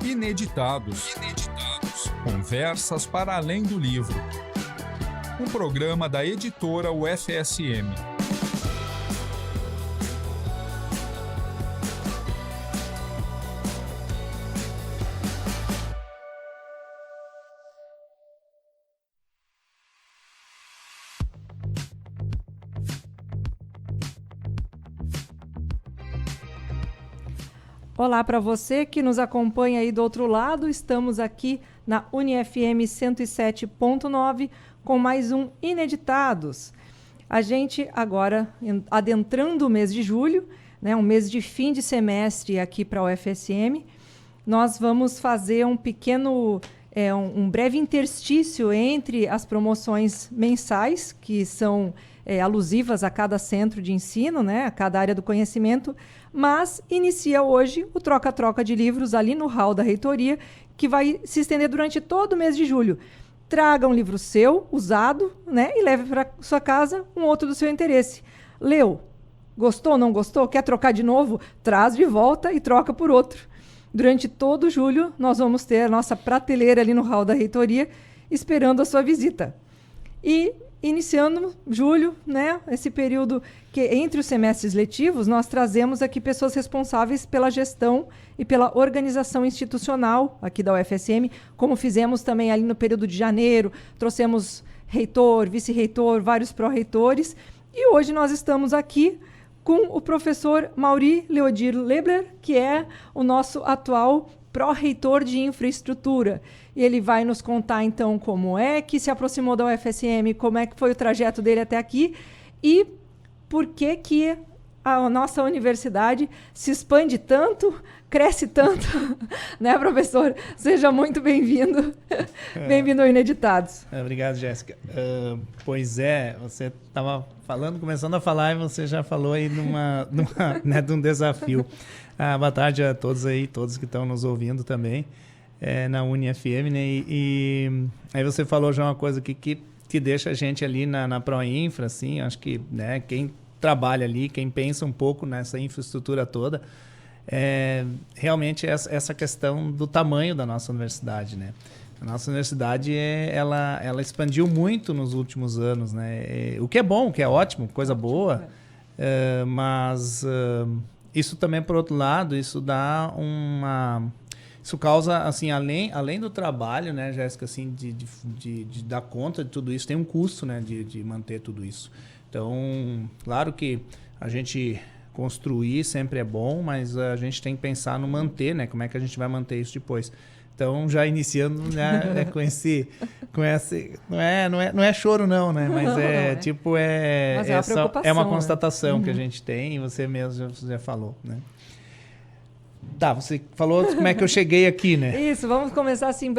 Ineditados. Conversas para além do livro. Um programa da editora UFSM. Olá para você que nos acompanha aí do outro lado. Estamos aqui na UniFM 107.9 com mais um Ineditados. A gente agora, adentrando o mês de julho, né, um mês de fim de semestre aqui para a UFSM, nós vamos fazer um pequeno, um breve interstício entre as promoções mensais, que são alusivas a cada centro de ensino, né, a cada área do conhecimento, mas inicia hoje o troca-troca de livros ali no hall da reitoria, que vai se estender durante todo o mês de julho. Traga um livro seu, usado, né, e leve para sua casa um outro do seu interesse. Leu? Gostou, não gostou? Quer trocar de novo? Traz de volta e troca por outro. Durante todo julho, nós vamos ter a nossa prateleira ali no hall da reitoria, esperando a sua visita. E iniciando julho, né, esse período que entre os semestres letivos, nós trazemos aqui pessoas responsáveis pela gestão e pela organização institucional aqui da UFSM, como fizemos também ali no período de janeiro, trouxemos reitor, vice-reitor, vários pró-reitores, e hoje nós estamos aqui com o professor Mauri Leodir Lebler, que é o nosso atual pró-reitor de infraestrutura. E ele vai nos contar, então, como é que se aproximou da UFSM, como é que foi o trajeto dele até aqui e por que a nossa universidade se expande tanto, cresce tanto. Né, professor? Seja muito bem-vindo. Bem-vindo ao Ineditados. Obrigado, Jéssica. Pois é, você estava falando, começando a falar, e você já falou aí né, de um desafio. Boa tarde a todos aí, todos que estão nos ouvindo também. Na UniFM, né? E aí você falou já uma coisa que deixa a gente ali na Proinfra, assim, acho que, né, quem trabalha ali, quem pensa um pouco nessa infraestrutura toda, realmente essa questão do tamanho da nossa universidade, né? A nossa universidade, ela expandiu muito nos últimos anos, né? O que é bom, o que é ótimo, coisa boa, mas isso também, por outro lado, isso dá Isso causa, assim, além do trabalho, né, Jéssica, assim, de dar conta de tudo isso, tem um custo, né, de manter tudo isso. Então, claro que a gente construir sempre é bom, mas a gente tem que pensar no manter, né, como é que a gente vai manter isso depois. Então, já iniciando, né, com esse não é choro não, né, mas é uma constatação, né, que a gente tem, e você mesmo já falou, né. Tá, você falou como é que eu cheguei aqui, né? Isso, vamos começar assim,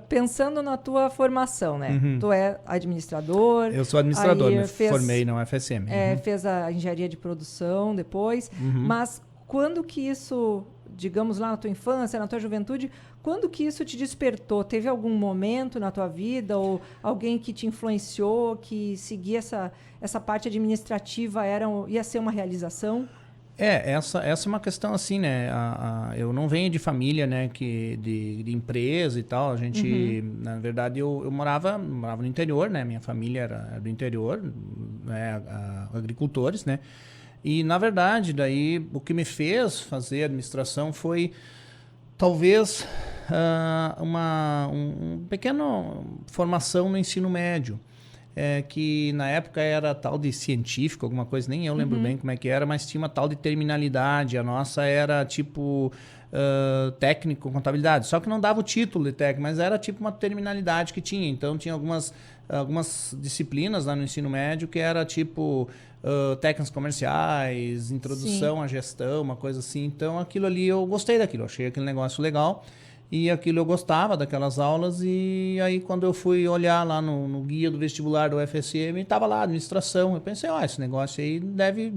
pensando na tua formação, né? Uhum. Tu é administrador. Eu sou administrador, formei na UFSM. Fez a engenharia de produção depois, mas quando que isso, digamos lá na tua infância, na tua juventude, quando que isso te despertou? Teve algum momento na tua vida ou alguém que te influenciou, que seguir essa parte administrativa ia ser uma realização? Essa é uma questão assim, né? Eu não venho de família, né, de empresa e tal. A gente, na verdade, eu morava no interior, né? Minha família era do interior, né? Agricultores, né? E, na verdade, daí o que me fez fazer administração foi talvez uma pequena formação no ensino médio. Que na época era tal de científico, alguma coisa, nem eu lembro bem como é que era, mas tinha uma tal de terminalidade. A nossa era tipo técnico, contabilidade. Só que não dava o título de técnico, mas era tipo uma terminalidade que tinha. Então tinha algumas disciplinas lá no ensino médio que era tipo técnicas comerciais, introdução à gestão, uma coisa assim. Então aquilo ali, eu gostei daquilo, achei aquele negócio legal. E aquilo eu gostava daquelas aulas, e aí quando eu fui olhar lá no guia do vestibular do UFSM, estava lá, administração. Eu pensei, esse negócio aí deve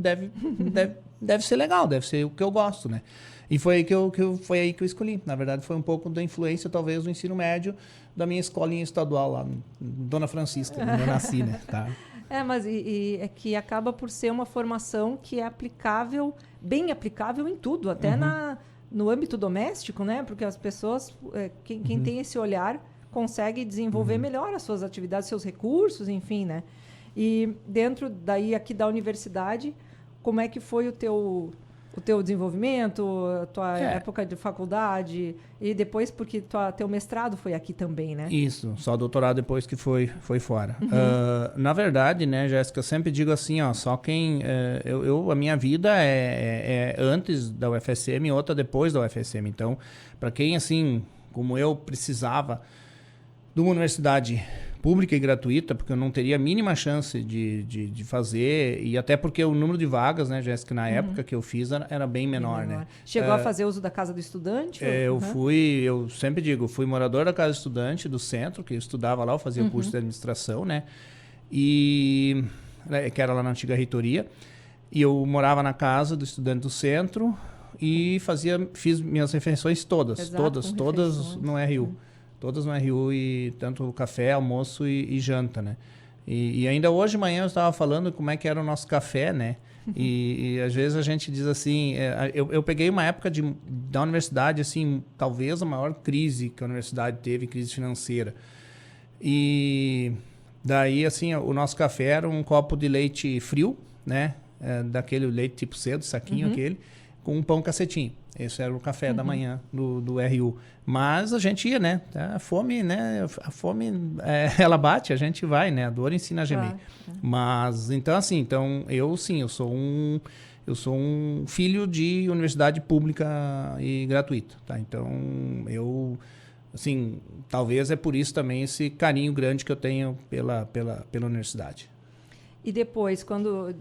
ser legal, deve ser o que eu gosto, né? E foi aí que eu escolhi. Na verdade, foi um pouco da influência, talvez, do ensino médio, da minha escolinha estadual lá, Dona Francisca, onde eu nasci, né? Tá? Mas é que acaba por ser uma formação que é aplicável, bem aplicável em tudo, até no âmbito doméstico, né? Porque as pessoas, quem tem esse olhar, consegue desenvolver melhor as suas atividades, seus recursos, enfim, né? E dentro daí aqui da universidade, como é que foi o teu desenvolvimento, a tua época de faculdade e depois porque teu mestrado foi aqui também, né? Isso, só doutorado depois que foi fora. Na verdade, né, Jéssica, eu sempre digo assim, ó, só quem... a minha vida é antes da UFSM e outra depois da UFSM. Então, para quem, assim, como eu, precisava de uma universidade pública e gratuita, porque eu não teria a mínima chance de fazer, e até porque o número de vagas, né, Jéssica, na época que eu fiz era bem menor, né? Chegou a fazer uso da Casa do Estudante? Eu sempre digo, fui morador da Casa do Estudante do centro, que eu estudava lá, eu fazia o curso de administração, né? E que era lá na antiga reitoria, e eu morava na Casa do Estudante do centro e fiz minhas refeições todas no RU. Todas no RU, e tanto café, almoço e janta, né? E ainda hoje de manhã eu estava falando como é que era o nosso café, né? E às vezes a gente diz assim... eu peguei uma época da universidade, assim, talvez a maior crise que a universidade teve, crise financeira. E daí, assim, o nosso café era um copo de leite frio, né? Daquele leite tipo cedo, saquinho aquele, com um pão cacetinho. Esse era o café da manhã do RU. Mas a gente ia, né? A fome, né? Ela bate, a gente vai, né? A dor ensina a gemer. Mas, então, assim, eu sou um filho de universidade pública e gratuita, tá? Então, eu, assim, talvez é por isso também esse carinho grande que eu tenho pela universidade. E depois, quando,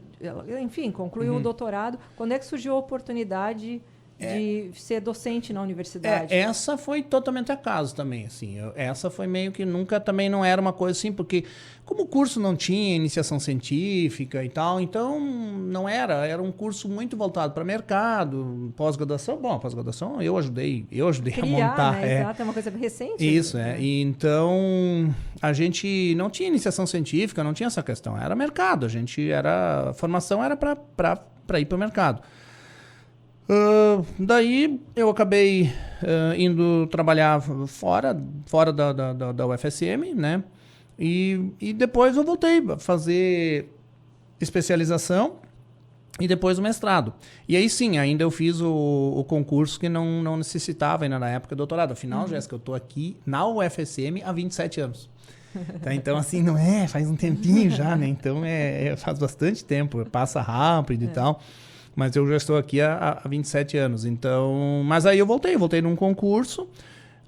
enfim, concluiu o doutorado, quando é que surgiu a oportunidade de ser docente na universidade? Essa foi totalmente acaso também, assim. Essa foi meio que nunca, também não era uma coisa assim, porque como o curso não tinha iniciação científica e tal, então não era um curso muito voltado para mercado, pós-graduação. Bom, pós-graduação eu ajudei a montar. Né? Exato, é uma coisa recente. Isso, E então a gente não tinha iniciação científica, não tinha essa questão, era mercado, a formação era para ir para o mercado. Daí eu acabei indo trabalhar fora da UFSM, né? E depois eu voltei a fazer especialização e depois o mestrado. E aí sim, ainda eu fiz o concurso que não necessitava ainda na época do doutorado. Afinal, Jéssica, eu estou aqui na UFSM há 27 anos. Tá, então, assim, não faz um tempinho já, né? Então, faz bastante tempo, passa rápido e tal. Mas eu já estou aqui há 27 anos. Então, mas aí eu voltei num concurso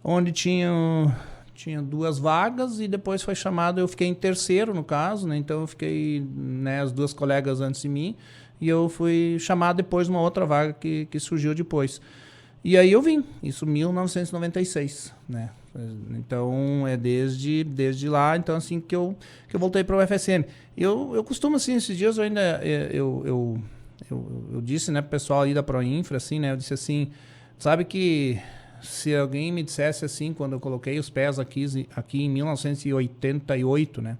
onde tinha 2 vagas e depois foi chamado, eu fiquei em terceiro no caso, né? Então eu fiquei, né, as 2 colegas antes de mim e eu fui chamado depois de uma outra vaga que surgiu depois. E aí eu vim, isso em 1996, né? Então é desde lá, então assim que eu voltei para o UFSM. Eu costumo assim, esses dias eu ainda eu disse, né, pro pessoal aí da Proinfra, assim, né, eu disse assim, sabe que se alguém me dissesse assim, quando eu coloquei os pés aqui em 1988, né,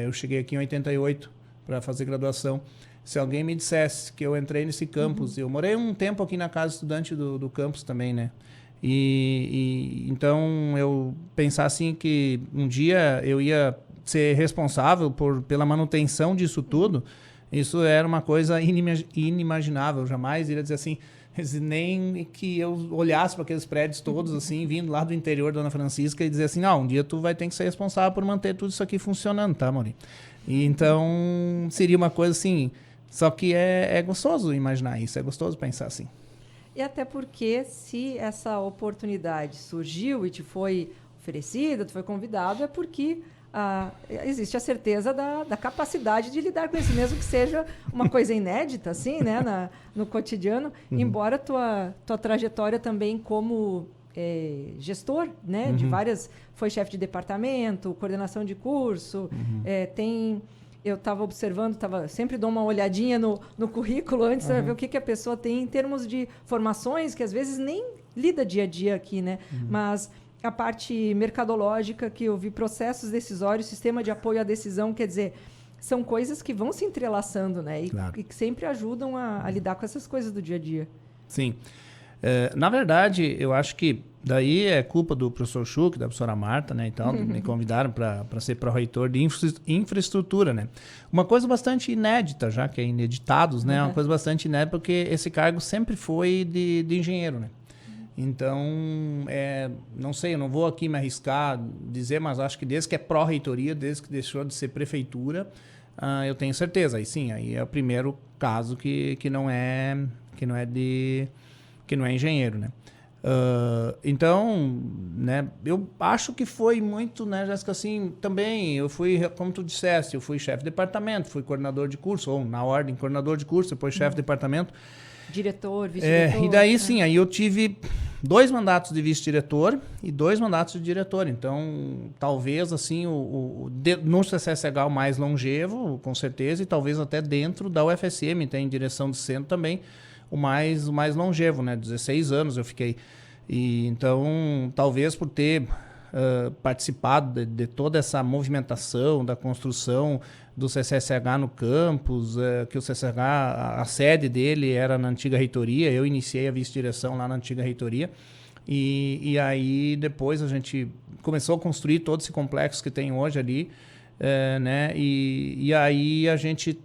eu cheguei aqui em 88 para fazer graduação, se alguém me dissesse que eu entrei nesse campus, eu morei um tempo aqui na casa estudante do campus também, né, e então eu pensar assim que um dia eu ia ser responsável pela manutenção disso tudo. Isso era uma coisa inimaginável. Eu jamais iria dizer assim, nem que eu olhasse para aqueles prédios todos, assim, vindo lá do interior da Dona Francisca e dizer assim, um dia tu vai ter que ser responsável por manter tudo isso aqui funcionando, tá, Maurinho? E então, seria uma coisa assim, só que é gostoso imaginar isso, é gostoso pensar assim. E até porque se essa oportunidade surgiu e te foi oferecida, tu foi convidado, é porque... existe a certeza da capacidade de lidar com isso, mesmo que seja uma coisa inédita, assim, né, no cotidiano, embora tua trajetória também como gestor, né, de várias... Foi chefe de departamento, coordenação de curso, eu estava observando, sempre dou uma olhadinha no currículo antes para ver o que a pessoa tem em termos de formações, que às vezes nem lida dia a dia aqui, né, mas... A parte mercadológica, que eu vi processos decisórios, sistema de apoio à decisão, quer dizer, são coisas que vão se entrelaçando, né? E que sempre ajudam a lidar com essas coisas do dia a dia. Sim. Na verdade, eu acho que daí é culpa do professor Schuch, da professora Marta, né? Então, me convidaram para ser pró-reitor de infraestrutura, né? Uma coisa bastante inédita, já que é ineditados, né? Uma coisa bastante inédita, porque esse cargo sempre foi de engenheiro, né? Então, não sei, eu não vou aqui me arriscar dizer, mas acho que desde que é pró-reitoria, desde que deixou de ser prefeitura, eu tenho certeza. Aí sim, aí é o primeiro caso que não é engenheiro, né? Então, né, eu acho que foi muito, né, Jéssica, assim, também eu fui, como tu disseste, eu fui chefe de departamento, fui coordenador de curso, ou na ordem, coordenador de curso, depois chefe de departamento. Diretor, vice-diretor. E daí, sim, aí eu tive 2 mandatos de vice-diretor e 2 mandatos de diretor. Então, talvez, assim, no CCSH o mais longevo, com certeza, e talvez até dentro da UFSM, tem direção de centro também, o mais longevo, né? 16 anos eu fiquei. E então, talvez por ter participado de toda essa movimentação da construção do CCSH no campus, que o CCSH, a sede dele era na antiga reitoria, eu iniciei a vice-direção lá na antiga reitoria, e aí depois a gente começou a construir todo esse complexo que tem hoje ali, né? E aí a gente...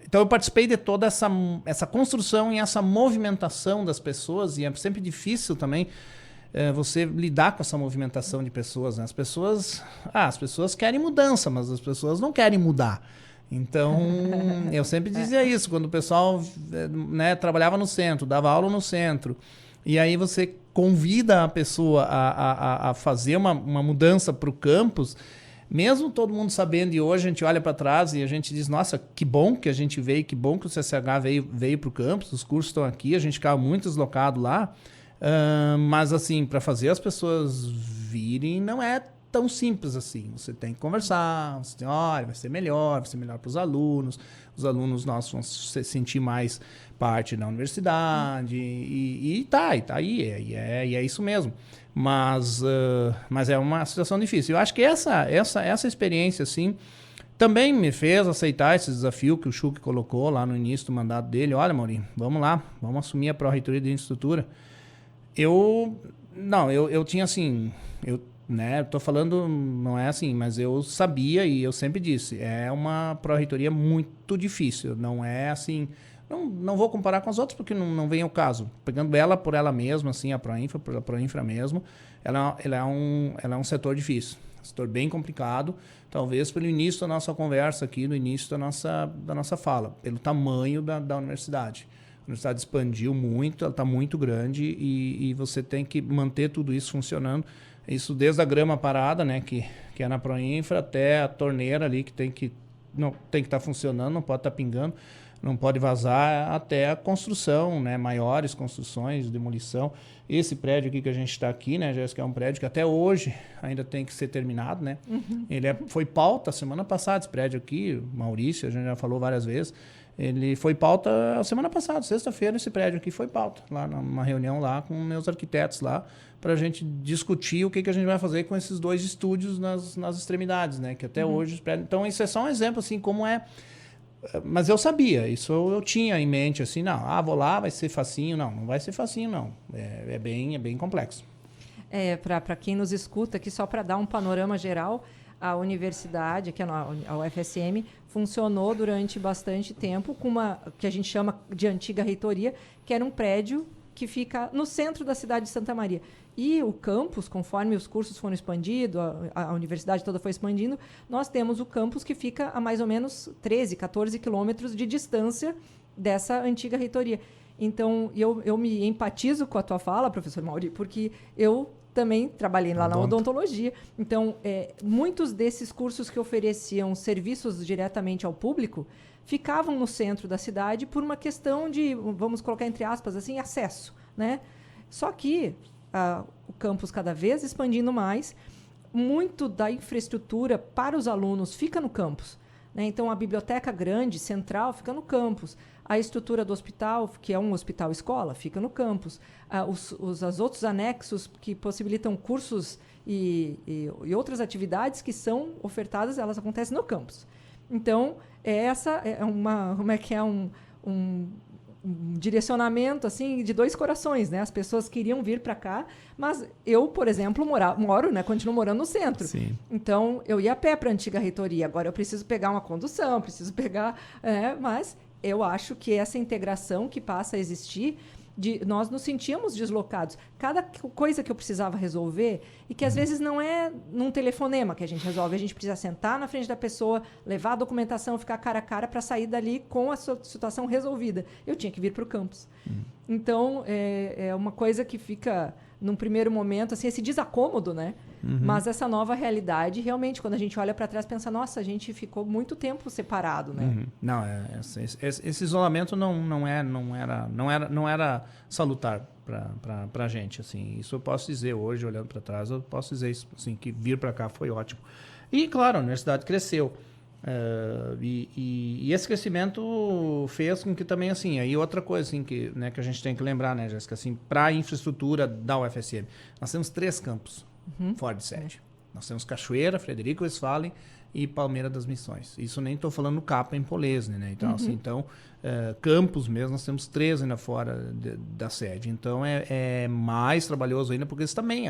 Então eu participei de toda essa construção e essa movimentação das pessoas, e é sempre difícil também você lidar com essa movimentação de pessoas, né? As pessoas querem mudança, mas as pessoas não querem mudar. Então, eu sempre dizia isso, quando o pessoal, né, trabalhava no centro, dava aula no centro, e aí você convida a pessoa a fazer uma mudança para o campus, mesmo todo mundo sabendo, e hoje a gente olha para trás e a gente diz, nossa, que bom que a gente veio, que bom que o CCH veio para o campus, os cursos estão aqui, a gente ficava muito deslocado lá, mas assim, para fazer as pessoas virem não é tão simples assim. Você tem que conversar, você tem, olha, vai ser melhor para os alunos nossos vão se sentir mais parte da universidade, e tá aí, é isso mesmo. Mas é uma situação difícil. Eu acho que essa experiência, assim, também me fez aceitar esse desafio que o Schuch colocou lá no início do mandato dele. Olha, Maurinho, vamos lá, vamos assumir a pró-reitoria de infraestrutura. Eu tinha assim, né, tô falando, não é assim, mas eu sabia e eu sempre disse, é uma pró-reitoria muito difícil, não é assim, não vou comparar com as outras porque não vem ao caso. Pegando ela por ela mesma, assim, a Proinfra mesmo, ela é um setor difícil, um setor bem complicado, talvez pelo início da nossa conversa aqui, no início da nossa fala, pelo tamanho da universidade. A universidade expandiu muito, ela está muito grande e você tem que manter tudo isso funcionando. Isso desde a grama parada, né, que é na Proinfra, até a torneira ali que tem que estar funcionando, não pode estar pingando, não pode vazar, até a construção, né, maiores construções, demolição. Esse prédio aqui que a gente está aqui, né, Jéssica, é um prédio que até hoje ainda tem que ser terminado, né? Ele foi pauta semana passada, esse prédio aqui, Maurício, a gente já falou várias vezes, ele foi pauta semana passada, sexta-feira, esse prédio aqui foi pauta, lá numa reunião lá com meus arquitetos lá, para a gente discutir o que a gente vai fazer com esses 2 estúdios nas extremidades, né? Que até hoje os prédios... Então, isso é só um exemplo, assim, como é... Mas eu sabia, isso eu tinha em mente, assim, vou lá, vai ser facinho. Não vai ser facinho, não. É bem complexo. Para quem nos escuta aqui, só para dar um panorama geral, a universidade, que é a UFSM, funcionou durante bastante tempo com uma que a gente chama de antiga reitoria, que era um prédio que fica no centro da cidade de Santa Maria. E o campus, conforme os cursos foram expandindo, a universidade toda foi expandindo, nós temos o campus que fica a mais ou menos 13, 14 quilômetros de distância dessa antiga reitoria. Então, eu me empatizo com a tua fala, professor Mauri, porque eu também trabalhei lá na odontologia. Então, muitos desses cursos que ofereciam serviços diretamente ao público ficavam no centro da cidade por uma questão de, vamos colocar entre aspas, assim, acesso, né? Só que o campus cada vez expandindo mais, muito da infraestrutura para os alunos fica no campus, né? Então, a biblioteca grande, central, fica no campus. A estrutura do hospital, que é um hospital-escola, fica no campus. Os outros anexos que possibilitam cursos e outras atividades que são ofertadas, elas acontecem no campus. Então, direcionamento assim de dois corações, né? As pessoas queriam vir para cá, mas eu, por exemplo, moro, né? Continuo morando no centro. Sim. Então eu ia a pé para a antiga reitoria. Agora eu preciso pegar uma condução, mas eu acho que essa integração que passa a existir, nós nos sentíamos deslocados. Cada coisa que eu precisava resolver, e que às vezes não é num telefonema que a gente resolve, a gente precisa sentar na frente da pessoa, levar a documentação, ficar cara a cara para sair dali com a situação resolvida. Eu tinha que vir para o campus. Então, é uma coisa que fica, num primeiro momento, assim, esse desacômodo, né? Mas essa nova realidade, realmente, quando a gente olha para trás, pensa, nossa, a gente ficou muito tempo separado, né? Não, esse isolamento não era salutar para a gente, assim. Isso eu posso dizer hoje, olhando para trás, eu posso dizer isso, assim, que vir para cá foi ótimo. E, claro, a universidade cresceu. E esse crescimento fez com que também, assim, aí outra coisa, assim, que a gente tem que lembrar, né, Jéssica, assim, para a infraestrutura da UFSM, nós temos 3 campos fora de sede. Nós temos Cachoeira, Frederico Westphalen e Palmeira das Missões. Isso nem estou falando Capa em Polesne, né? Então, assim, campos mesmo, nós temos 3 ainda fora da sede. Então, é mais trabalhoso ainda, porque eles também,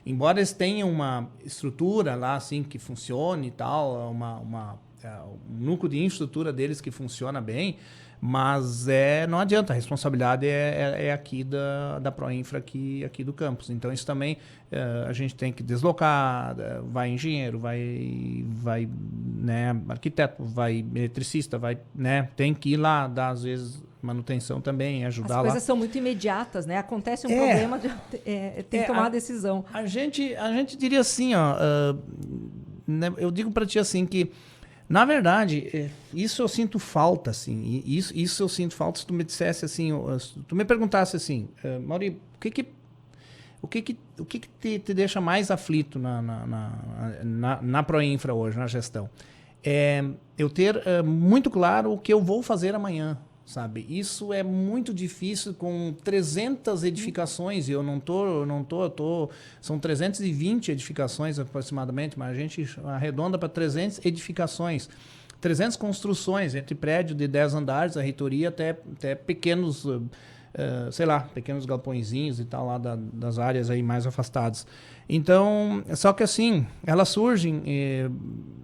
embora eles tenham uma estrutura lá, assim, que funcione e tal, um núcleo de infraestrutura deles que funciona bem, mas não adianta, a responsabilidade é aqui da Proinfra, aqui do campus. Então, isso também a gente tem que deslocar, vai engenheiro, vai né, arquiteto, vai eletricista, né, tem que ir lá, dar às vezes manutenção também, ajudar lá. As coisas são muito imediatas, né? Acontece um problema, tem que tomar a decisão. A gente diria assim, né, eu digo para ti assim que, na verdade, isso eu sinto falta, assim. Isso eu sinto falta se tu me dissesse assim, se tu me perguntasse assim, Mauri, o que te deixa mais aflito na Proinfra hoje, na gestão? Eu ter muito claro o que eu vou fazer amanhã, sabe? Isso é muito difícil com 300 edificações, e eu não tô, são 320 edificações aproximadamente, mas a gente arredonda para 300 edificações, 300 construções, entre prédio de 10 andares, a reitoria, até pequenos, pequenos galpõezinhos e tal, lá das áreas aí mais afastadas. Então, só que assim, elas surgem,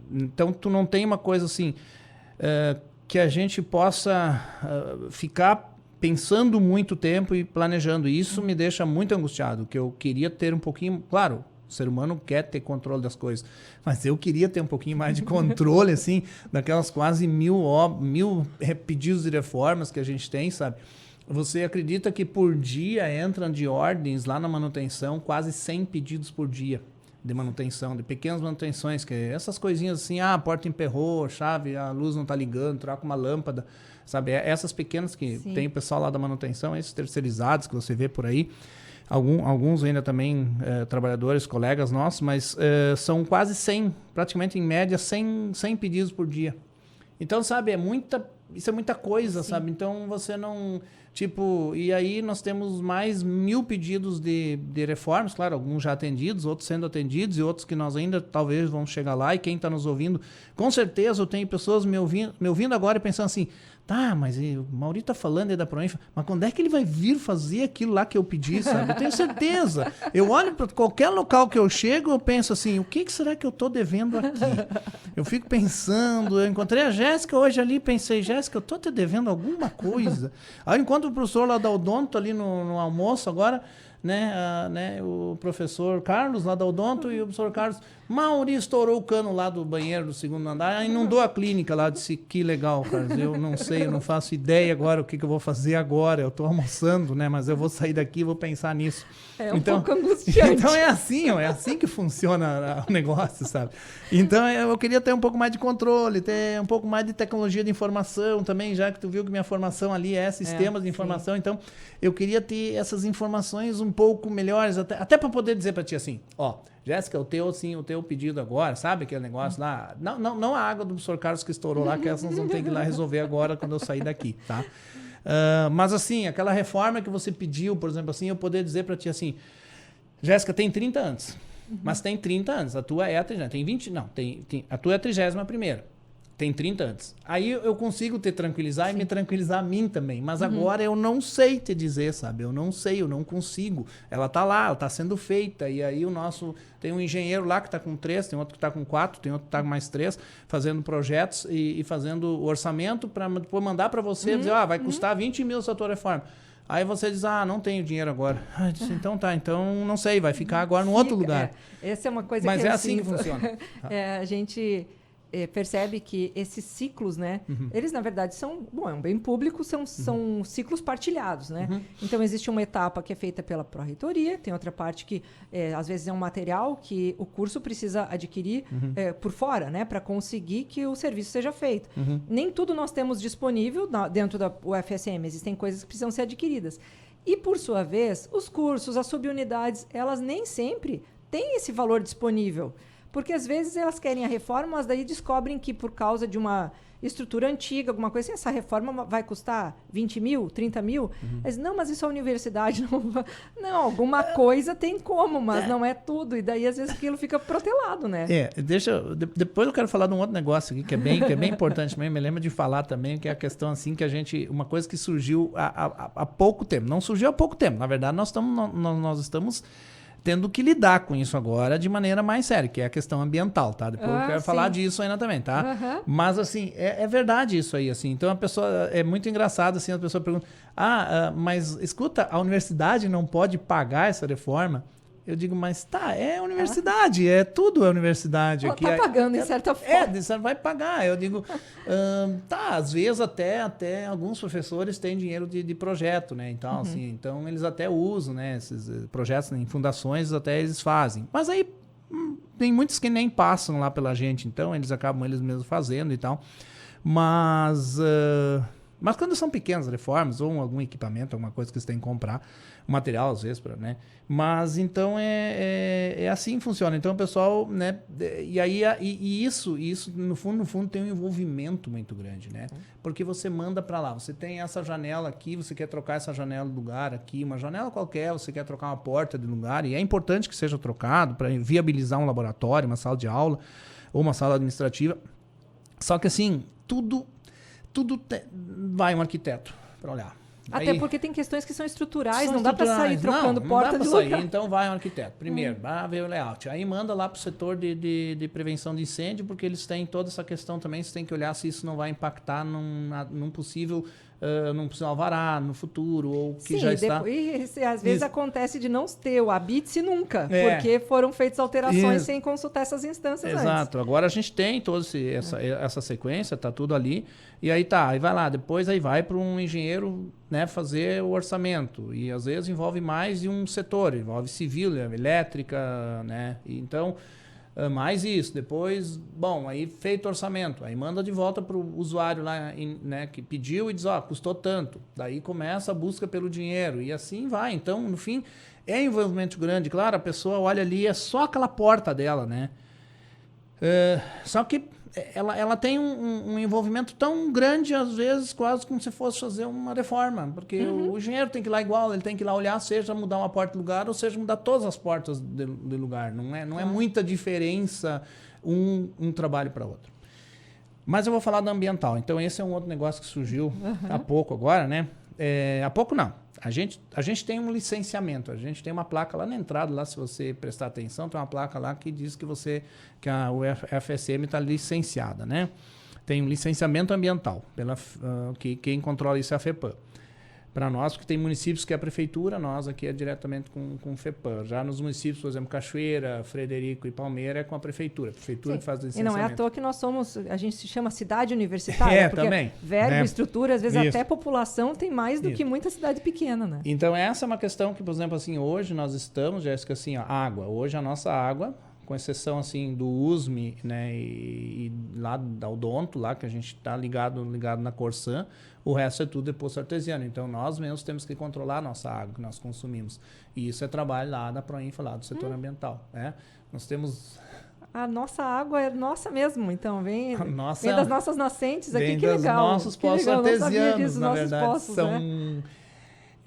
então tu não tem uma coisa assim, que a gente possa ficar pensando muito tempo e planejando. Isso me deixa muito angustiado, que eu queria ter um pouquinho... Claro, o ser humano quer ter controle das coisas, mas eu queria ter um pouquinho mais de controle, assim, daquelas quase 1000 pedidos de reformas que a gente tem, sabe? Você acredita que por dia entram de ordens lá na manutenção quase 100 pedidos por dia de manutenção, de pequenas manutenções, que essas coisinhas assim, a porta emperrou, chave, a luz não está ligando, troca uma lâmpada, sabe? Essas pequenas que tem o pessoal lá da manutenção, esses terceirizados que você vê por aí, alguns ainda também trabalhadores, colegas nossos, mas são quase 100, praticamente em média 100 pedidos por dia. Então, sabe, isso é muita coisa, sabe? Então, você não... e aí nós temos mais 1000 pedidos de reformas, claro, alguns já atendidos, outros sendo atendidos e outros que nós ainda talvez vamos chegar lá. E quem está nos ouvindo, com certeza eu tenho pessoas me ouvindo agora e pensando assim, tá, mas o Mauri tá falando aí da Proinfra, mas quando é que ele vai vir fazer aquilo lá que eu pedi, sabe? Eu tenho certeza. Eu olho para qualquer local que eu chego, eu penso assim, o que será que eu tô devendo aqui? Eu fico pensando, eu encontrei a Jéssica hoje ali, pensei, Jéssica, eu tô te devendo alguma coisa. Aí eu encontro o professor lá da Odonto ali no almoço agora, né, o professor Carlos lá da Odonto, e o professor Carlos, Mauri estourou o cano lá do banheiro do segundo andar, inundou a clínica lá, disse, que legal, Carlos, eu não sei, eu não faço ideia agora o que eu vou fazer agora, eu tô almoçando, né, mas eu vou sair daqui e vou pensar nisso. Um pouco angustiante. Então é assim que funciona o negócio, sabe? Então eu queria ter um pouco mais de controle, ter um pouco mais de tecnologia de informação também, já que tu viu que minha formação ali é sistemas de informação, então eu queria ter essas informações um pouco melhores, até para poder dizer para ti assim, Jéssica, o teu pedido agora, sabe aquele negócio lá? Não a água do professor Carlos que estourou lá, que essa nós vamos ter que ir lá resolver agora quando eu sair daqui, tá? Mas assim, aquela reforma que você pediu, por exemplo, assim, eu poder dizer para ti assim, Jéssica, tem 30 anos, mas tem 30 anos, a tua é a 30, tem 20, não, a tua é a 31ª. tem 30 antes. Aí eu consigo te tranquilizar e me tranquilizar a mim também. Mas agora eu não sei te dizer, sabe? Eu não sei, eu não consigo. Ela tá lá, ela tá sendo feita. E aí tem um engenheiro lá que tá com 3, tem outro que tá com 4, tem outro que tá com mais 3, fazendo projetos e fazendo o orçamento para depois mandar para você, dizer, vai custar 20 mil essa tua reforma. Aí você diz, não tenho dinheiro agora. Disse, então tá, então não sei, vai ficar agora em outro lugar. Essa é uma coisa Mas que é assim que funciona. A gente percebe que esses ciclos, né? Eles, na verdade, é um bem público, são ciclos partilhados, né? Então, existe uma etapa que é feita pela pró-reitoria, tem outra parte que, às vezes, é um material que o curso precisa adquirir por fora, né? Para conseguir que o serviço seja feito. Nem tudo nós temos disponível dentro da UFSM, existem coisas que precisam ser adquiridas. E, por sua vez, os cursos, as subunidades, elas nem sempre têm esse valor disponível. Porque, às vezes, elas querem a reforma, mas daí descobrem que, por causa de uma estrutura antiga, alguma coisa assim, essa reforma vai custar 20 mil, 30 mil? Mas, não, mas isso a universidade não vai... Não, alguma coisa tem como, mas não é tudo. E daí, às vezes, aquilo fica protelado, né? Depois eu quero falar de um outro negócio aqui, que é bem importante também, me lembro de falar também, que é a questão, assim, que uma coisa que surgiu há pouco tempo. Não surgiu há pouco tempo. Na verdade, nós estamos tendo que lidar com isso agora de maneira mais séria, que é a questão ambiental, tá? Depois eu quero falar disso ainda também, tá? Mas, assim, é verdade isso aí, assim. Então, a pessoa... É muito engraçado, assim, a pessoa pergunta, mas, escuta, a universidade não pode pagar essa reforma? Eu digo, mas é a universidade, tudo é universidade. Ela está pagando, em certa forma. Vai pagar. Eu digo, às vezes até alguns professores têm dinheiro de projeto, né? Então, assim, então eles até usam, né? Esses projetos em fundações, até eles fazem. Mas aí tem muitos que nem passam lá pela gente, então eles acabam eles mesmos fazendo e tal. Mas quando são pequenas reformas, ou algum equipamento, alguma coisa que você tem que comprar, material às vezes, né? Mas então é assim que funciona. Então o pessoal, né? E aí isso no fundo tem um envolvimento muito grande, né? Porque você manda para lá, você tem essa janela aqui, você quer trocar essa janela de lugar aqui, uma janela qualquer, você quer trocar uma porta de lugar, e é importante que seja trocado para viabilizar um laboratório, uma sala de aula ou uma sala administrativa. Só que assim, tudo vai um arquiteto para olhar. Até porque tem questões que são estruturais, não dá para sair trocando porta de lugar. Então vai um arquiteto. Primeiro, vai ver o layout. Aí manda lá para o setor de prevenção de incêndio, porque eles têm toda essa questão também, você tem que olhar se isso não vai impactar num possível alvará no futuro, ou que já está... E às vezes acontece de não ter o habite-se nunca, porque foram feitas alterações sem consultar essas instâncias antes. Exato. Agora a gente tem toda essa sequência, tá tudo ali, e aí aí vai lá, depois aí vai para um engenheiro, né, fazer o orçamento, e às vezes envolve mais de um setor, envolve civil, elétrica, né, e então... mais isso, depois, aí feito o orçamento, aí manda de volta para o usuário lá, né, que pediu e diz, custou tanto. Daí começa a busca pelo dinheiro e assim vai. Então, no fim, é envolvimento grande. Claro, a pessoa olha ali, é só aquela porta dela, né? Só que ela tem um envolvimento tão grande, às vezes, quase como se fosse fazer uma reforma. Porque o engenheiro tem que ir lá igual, ele tem que ir lá olhar, seja mudar uma porta de lugar, ou seja mudar todas as portas de lugar. Não é muita diferença um trabalho para outro. Mas eu vou falar da ambiental. Então, esse é um outro negócio que surgiu há pouco agora, né? Há pouco não. A gente tem um licenciamento, a gente tem uma placa lá na entrada, lá se você prestar atenção, tem uma placa lá que diz que a UFSM está licenciada, né? Tem um licenciamento ambiental, que quem controla isso é a FEPAM. Para nós, porque tem municípios que é a prefeitura, nós aqui é diretamente com o FEPAM. Já nos municípios, por exemplo, Cachoeira, Frederico e Palmeira, é com a prefeitura. A prefeitura que faz o licenciamento. E não é à toa que a gente se chama cidade universitária, porque também, verbo, né? Estrutura, às vezes até população tem mais do que muita cidade pequena, né? Então, essa é uma questão que, por exemplo, assim, hoje nós estamos, Jéssica, assim, água. Hoje a nossa água, com exceção assim do USM, né, e lá da Odonto, lá que a gente está ligado na Corsan, o resto é tudo poço artesiano. Então nós mesmos temos que controlar a nossa água que nós consumimos. E isso é trabalho lá da Proinfa, lá do setor ambiental, né? Nós temos... A nossa água é nossa mesmo, então vem das nossas nascentes aqui, que legal. Vem dos nossos poços artesianos, na verdade. Poços, são... né?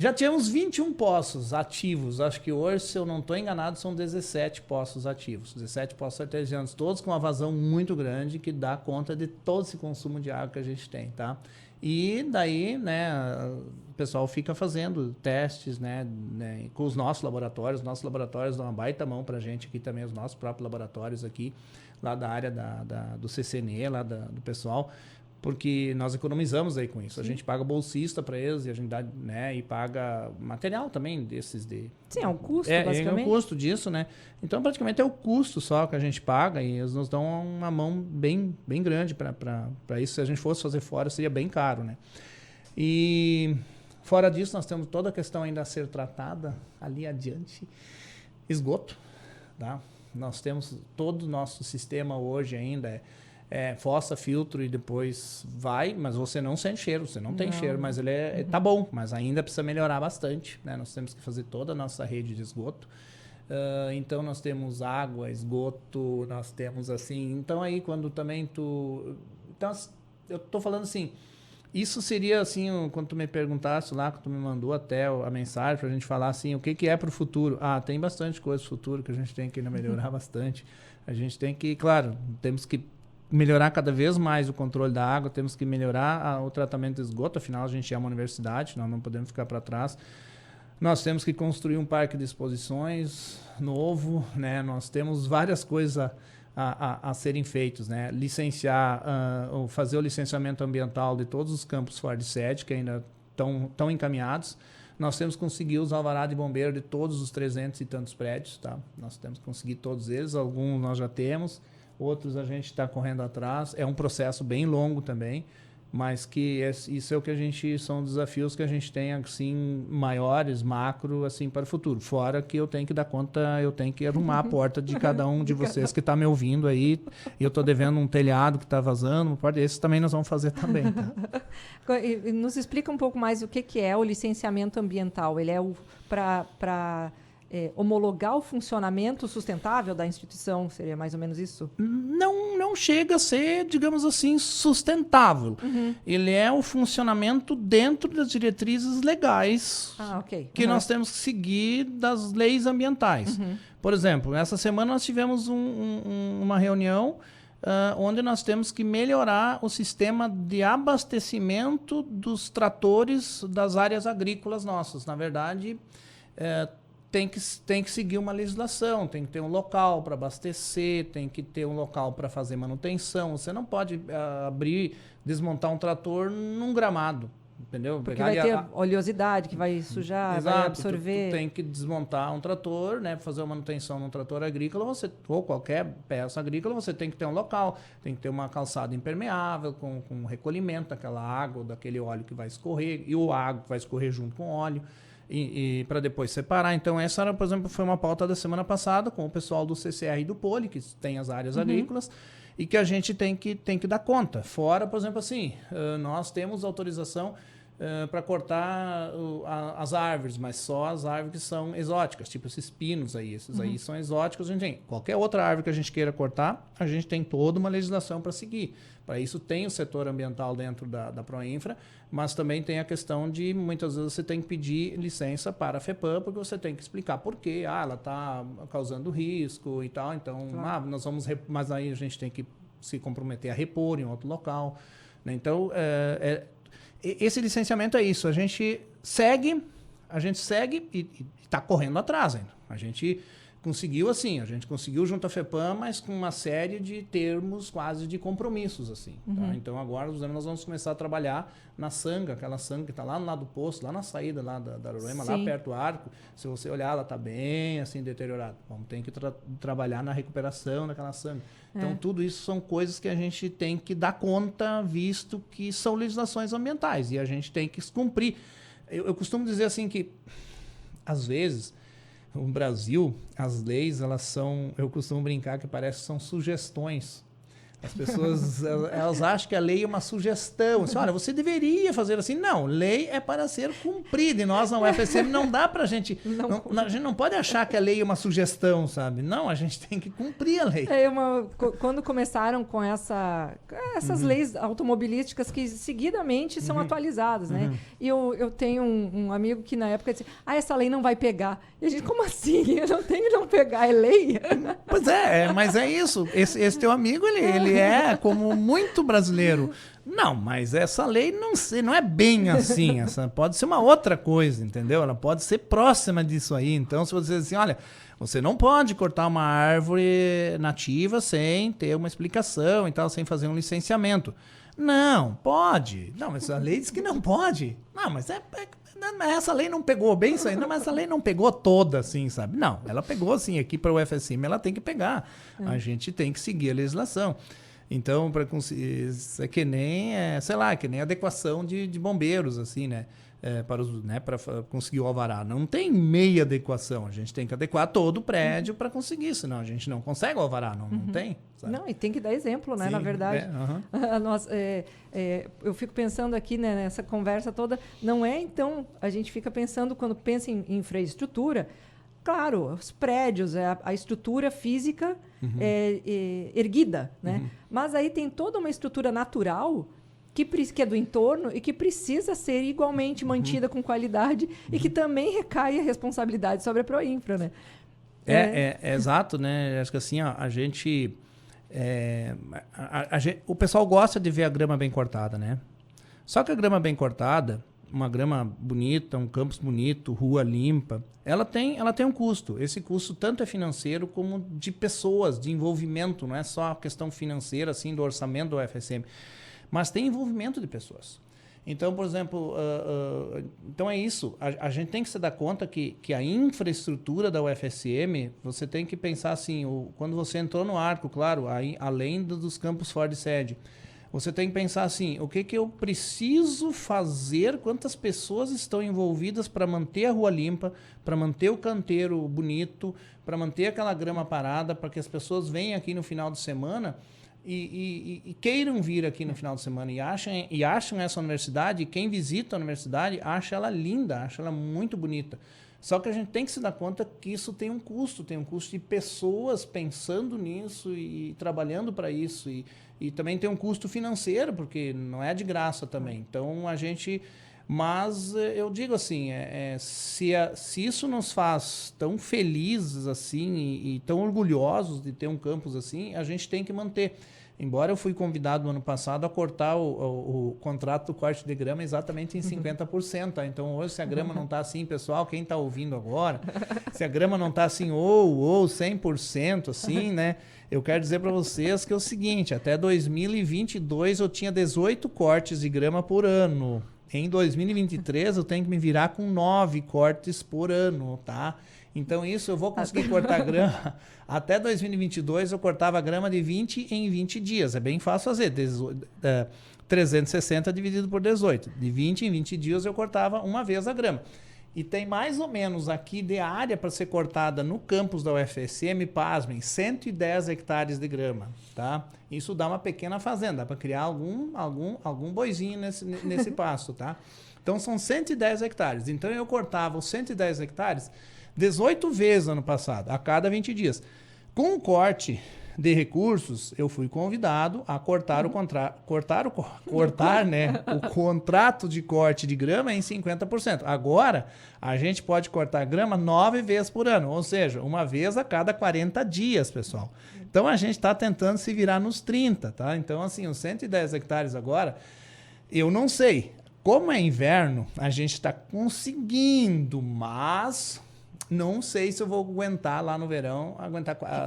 Já tínhamos 21 poços ativos. Acho que hoje, se eu não estou enganado, são 17 poços ativos. 17 poços artesianos, todos com uma vazão muito grande que dá conta de todo esse consumo de água que a gente tem, tá? E daí, né, o pessoal fica fazendo testes, né, com os nossos laboratórios. Os nossos laboratórios dão uma baita mão para a gente aqui também, os nossos próprios laboratórios aqui, lá da área do CCNE, lá do pessoal, porque nós economizamos aí com isso. Sim. A gente paga bolsista para eles e a gente dá, né, e paga material também desses de... Sim, é um custo, basicamente. É o custo disso, né? Então, praticamente é o custo só que a gente paga e eles nos dão uma mão bem grande para isso. Se a gente fosse fazer fora, seria bem caro, né? E fora disso, nós temos toda a questão ainda a ser tratada ali adiante. Esgoto, tá? Nós temos todo o nosso sistema hoje ainda fossa, filtro e depois vai, mas você não sente cheiro, você não tem cheiro, mas ele tá bom, mas ainda precisa melhorar bastante, né? Nós temos que fazer toda a nossa rede de esgoto. Então nós temos água, esgoto, nós temos assim, então aí quando também então eu tô falando assim, isso seria assim, quando tu me perguntasse lá, quando tu me mandou até a mensagem pra gente falar assim, o que é pro futuro? Tem bastante coisa pro futuro que a gente tem que ainda melhorar bastante. A gente tem que, claro, temos que melhorar cada vez mais o controle da água, temos que melhorar o tratamento do esgoto, afinal a gente é uma universidade, nós não podemos ficar para trás. Nós temos que construir um parque de exposições novo, né? Nós temos várias coisas a serem feitas, né? Licenciar, fazer o licenciamento ambiental de todos os campos fora de sede, que ainda estão encaminhados. Nós temos que conseguir os alvará de bombeiro de todos os 300 e tantos prédios, tá? Nós temos que conseguir todos eles, alguns nós já temos, outros a gente está correndo atrás. É um processo bem longo também, mas que isso é o que são desafios que a gente tem, assim, maiores, macro, assim, para o futuro. Fora que eu tenho que dar conta, eu tenho que arrumar a porta de cada um de vocês que está me ouvindo aí. E eu estou devendo um telhado que está vazando, esses também nós vamos fazer também, tá? Nos explica um pouco mais o que é o licenciamento ambiental. Ele é para homologar o funcionamento sustentável da instituição? Seria mais ou menos isso? Não chega a ser, digamos assim, sustentável. Uhum. Ele é o funcionamento dentro das diretrizes legais que nós temos que seguir das leis ambientais. Uhum. Por exemplo, essa semana nós tivemos uma reunião onde nós temos que melhorar o sistema de abastecimento dos tratores das áreas agrícolas nossas. Na verdade, tem que seguir uma legislação, tem que ter um local para abastecer, tem que ter um local para fazer manutenção. Você não pode desmontar um trator num gramado, entendeu? Porque vai ter oleosidade que vai sujar, exato, vai absorver. Tu tem que desmontar um trator, né, para fazer uma manutenção num trator agrícola, ou qualquer peça agrícola, você tem que ter um local, tem que ter uma calçada impermeável com recolhimento daquela água, daquele óleo que vai escorrer, e o água que vai escorrer junto com o óleo. E para depois separar. Então, essa, por exemplo, foi uma pauta da semana passada com o pessoal do CCR e do Poli, que tem as áreas agrícolas, e que a gente tem que dar conta. Fora, por exemplo, assim, nós temos autorização para cortar as árvores, mas só as árvores que são exóticas, tipo esses pinos aí. Esses aí são exóticos. A gente tem qualquer outra árvore que a gente queira cortar, a gente tem toda uma legislação para seguir. Para isso tem o setor ambiental dentro da Proinfra, mas também tem a questão de, muitas vezes, você tem que pedir licença para a FEPAM, porque você tem que explicar por quê. Ela está causando risco e tal, então, claro. Nós vamos... Mas aí a gente tem que se comprometer a repor em outro local. Né? Então, esse licenciamento é isso. A gente segue e está correndo atrás ainda. A gente conseguiu junto à FEPAM, mas com uma série de termos quase de compromissos, assim. Tá? Então, agora, nós vamos começar a trabalhar na sanga, aquela sanga que está lá no lado do poço, lá na saída lá da Roraima, lá perto do arco. Se você olhar, ela está bem, assim, deteriorada. Vamos ter que trabalhar na recuperação daquela sanga. Então, tudo isso são coisas que a gente tem que dar conta, visto que são legislações ambientais, e a gente tem que cumprir. Eu costumo dizer, assim, que, às vezes... No Brasil, as leis, elas são... Eu costumo brincar que parece que são sugestões. As pessoas, elas acham que a lei é uma sugestão. Assim, olha, você deveria fazer assim. Não, lei é para ser cumprida. E nós, na UFSM, não dá pra gente... a gente não pode achar que a lei é uma sugestão, sabe? Não, a gente tem que cumprir a lei. Quando começaram com essas leis automobilísticas que seguidamente são atualizadas, né? E eu tenho um amigo que na época disse, essa lei não vai pegar. E a gente, como assim? Eu não tenho que não pegar, é lei? Pois mas é isso. Esse teu amigo, ele é como muito brasileiro. Não, mas essa lei não é bem assim. Essa pode ser uma outra coisa, entendeu? Ela pode ser próxima disso aí. Então, se você diz assim, olha, você não pode cortar uma árvore nativa sem ter uma explicação e tal, sem fazer um licenciamento. Não, pode. Não, mas a lei diz que não pode. Não, mas essa lei não pegou bem isso aí. Não, mas essa lei não pegou toda, assim, sabe? Não, ela pegou, assim, aqui para o UFSM, ela tem que pegar. A gente tem que seguir a legislação. Então, para conseguir, é que nem, sei lá, que nem adequação de bombeiros, assim, né? Para conseguir o alvará. Não tem meia adequação. A gente tem que adequar todo o prédio para conseguir, senão a gente não consegue o alvará. Não tem. Sabe? Não, e tem que dar exemplo, né? Sim, na verdade. Eu fico pensando aqui, né, nessa conversa toda, não é então, a gente fica pensando, quando pensa em infraestrutura, claro, os prédios, a estrutura física erguida, né? Mas aí tem toda uma estrutura natural que é do entorno e que precisa ser igualmente mantida com qualidade e que também recai a responsabilidade sobre a Proinfra, né? Exato, né? Acho que assim, ó, a gente... o pessoal gosta de ver a grama bem cortada, né? Só que a grama bem cortada, uma grama bonita, um campus bonito, rua limpa, ela tem um custo. Esse custo tanto é financeiro como de pessoas, de envolvimento. Não é só a questão financeira, assim, do orçamento do UFSM. Mas tem envolvimento de pessoas. Então, por exemplo, então é isso. A gente tem que se dar conta que a infraestrutura da UFSM, você tem que pensar assim, quando você entrou no Arco, claro, além dos campos fora de sede, você tem que pensar assim, o que eu preciso fazer, quantas pessoas estão envolvidas para manter a rua limpa, para manter o canteiro bonito, para manter aquela grama parada, para que as pessoas venham aqui no final de semana e queiram vir aqui no final de semana e acham essa universidade, e quem visita a universidade acha ela linda, acha ela muito bonita. Só que a gente tem que se dar conta que isso tem um custo de pessoas pensando nisso e trabalhando para isso, e também tem um custo financeiro, porque não é de graça também. Então a gente... Mas eu digo assim, se isso nos faz tão felizes assim e tão orgulhosos de ter um campus assim, a gente tem que manter. Embora eu fui convidado no ano passado a cortar o contrato do corte de grama exatamente em 50%. Tá? Então hoje, se a grama não está assim, pessoal, quem está ouvindo agora, se a grama não está assim ou 100% assim, né? Eu quero dizer para vocês que é o seguinte, até 2022 eu tinha 18 cortes de grama por ano. Em 2023, eu tenho que me virar com 9 cortes por ano, tá? Então, isso eu vou conseguir cortar grama. Até 2022, eu cortava grama de 20 em 20 dias. É bem fácil fazer. 360 dividido por 18. De 20 em 20 dias, eu cortava uma vez a grama. E tem mais ou menos aqui de área para ser cortada no campus da UFSM, pasmem, 110 hectares de grama, tá? Isso dá uma pequena fazenda, dá para criar algum boizinho nesse pasto, tá? Então são 110 hectares. Então eu cortava os 110 hectares 18 vezes ano passado, a cada 20 dias. Com o corte de recursos, eu fui convidado a cortar né, o contrato de corte de grama em 50%. Agora, a gente pode cortar grama 9 vezes por ano, ou seja, uma vez a cada 40 dias, pessoal. Então, a gente está tentando se virar nos 30, tá? Então, assim, os 110 hectares agora, eu não sei. Como é inverno, a gente está conseguindo, mas... Não sei se eu vou aguentar lá no verão,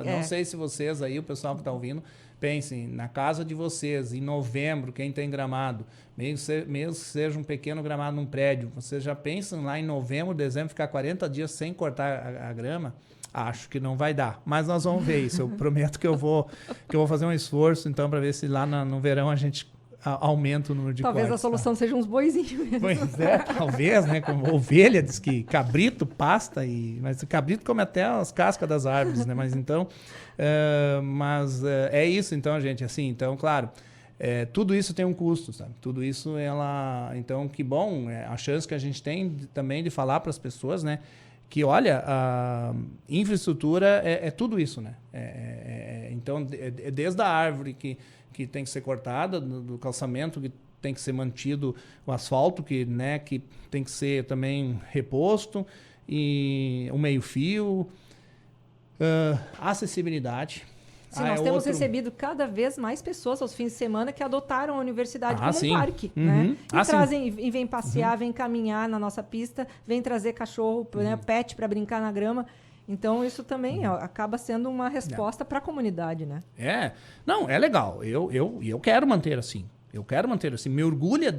não sei se vocês aí, o pessoal que está ouvindo, pensem, na casa de vocês, em novembro, quem tem gramado, mesmo que seja um pequeno gramado num prédio, vocês já pensam lá em novembro, dezembro, ficar 40 dias sem cortar a grama? Acho que não vai dar, mas nós vamos ver isso. Eu prometo que eu vou fazer um esforço, então, para ver se lá no verão a gente aumenta o número de Talvez cortes. a solução seja uns boizinhos mesmo. Pois é, talvez, né? Como ovelha, diz que cabrito pasta, mas o cabrito come até as cascas das árvores, né? Mas então, é isso então, gente, assim, então, claro, tudo isso tem um custo, sabe? Tudo isso, então, que bom, a chance que a gente tem também de falar para as pessoas, né? Que, olha, a infraestrutura é tudo isso, né? Então, desde a árvore que tem que ser cortada, do calçamento que tem que ser mantido, o asfalto que tem que ser também reposto, e o meio-fio, acessibilidade. Sim, nós temos recebido cada vez mais pessoas aos fins de semana que adotaram a universidade como sim. um parque, né? E vem passear, vem caminhar na nossa pista, vem trazer cachorro, né, pet para brincar na grama. Então, isso também acaba sendo uma resposta para a comunidade, né? Não, é legal. Eu quero manter assim. Me orgulha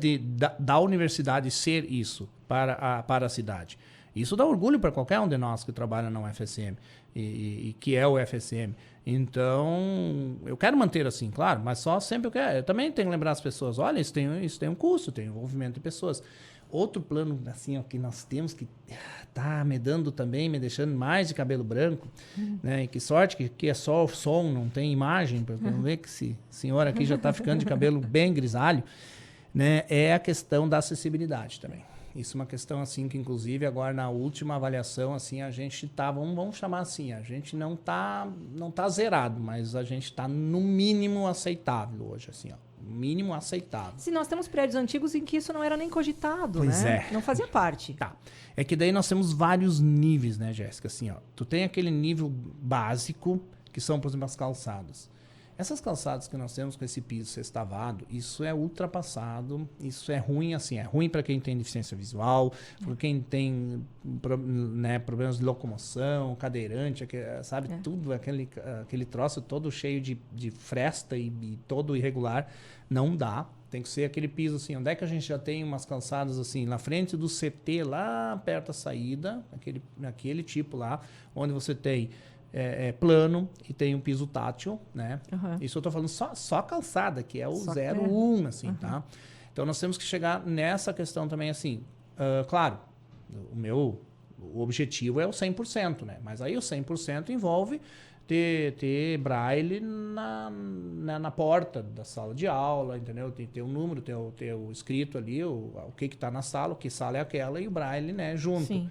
da universidade ser isso para a cidade. Isso dá orgulho para qualquer um de nós que trabalha na UFSM e que é o UFSM. Então, eu quero manter assim, claro, mas só sempre eu quero. Eu também tenho que lembrar as pessoas, olha, isso tem um custo, tem envolvimento de pessoas. Outro plano assim, ó, que nós temos que tá me deixando mais de cabelo branco, né? E que sorte que é só o som, não tem imagem, para não ver que esse senhor aqui já está ficando de cabelo bem grisalho, né? É a questão da acessibilidade também. Isso é uma questão assim que, inclusive, agora na última avaliação, assim, a gente tá, vamos chamar assim, a gente não tá zerado, mas a gente está no mínimo aceitável hoje, assim, ó. Mínimo aceitável. Se nós temos prédios antigos em que isso não era nem cogitado, pois né? Não fazia parte. Tá. É que daí nós temos vários níveis, né, Jéssica? Assim, ó, tu tem aquele nível básico, que são, por exemplo, as calçadas. Essas calçadas que nós temos com esse piso sextavado, isso é ultrapassado, isso é ruim, assim, é ruim para quem tem deficiência visual, para quem tem problemas de locomoção, cadeirante, sabe, tudo, aquele troço todo cheio de fresta e todo irregular, não dá. Tem que ser aquele piso assim, onde é que a gente já tem umas calçadas assim, na frente do CT, lá perto da saída, aquele tipo lá, onde você tem plano e tem um piso tátil, né? Isso eu tô falando só calçada, que é o 01, assim, tá? Então nós temos que chegar nessa questão também, assim, claro, o objetivo é o 100%, né? Mas aí o 100% envolve ter braille na porta da sala de aula, entendeu? Tem que ter um número, ter o escrito ali, o que está na sala, que sala é aquela, e o braille, né, junto. Sim.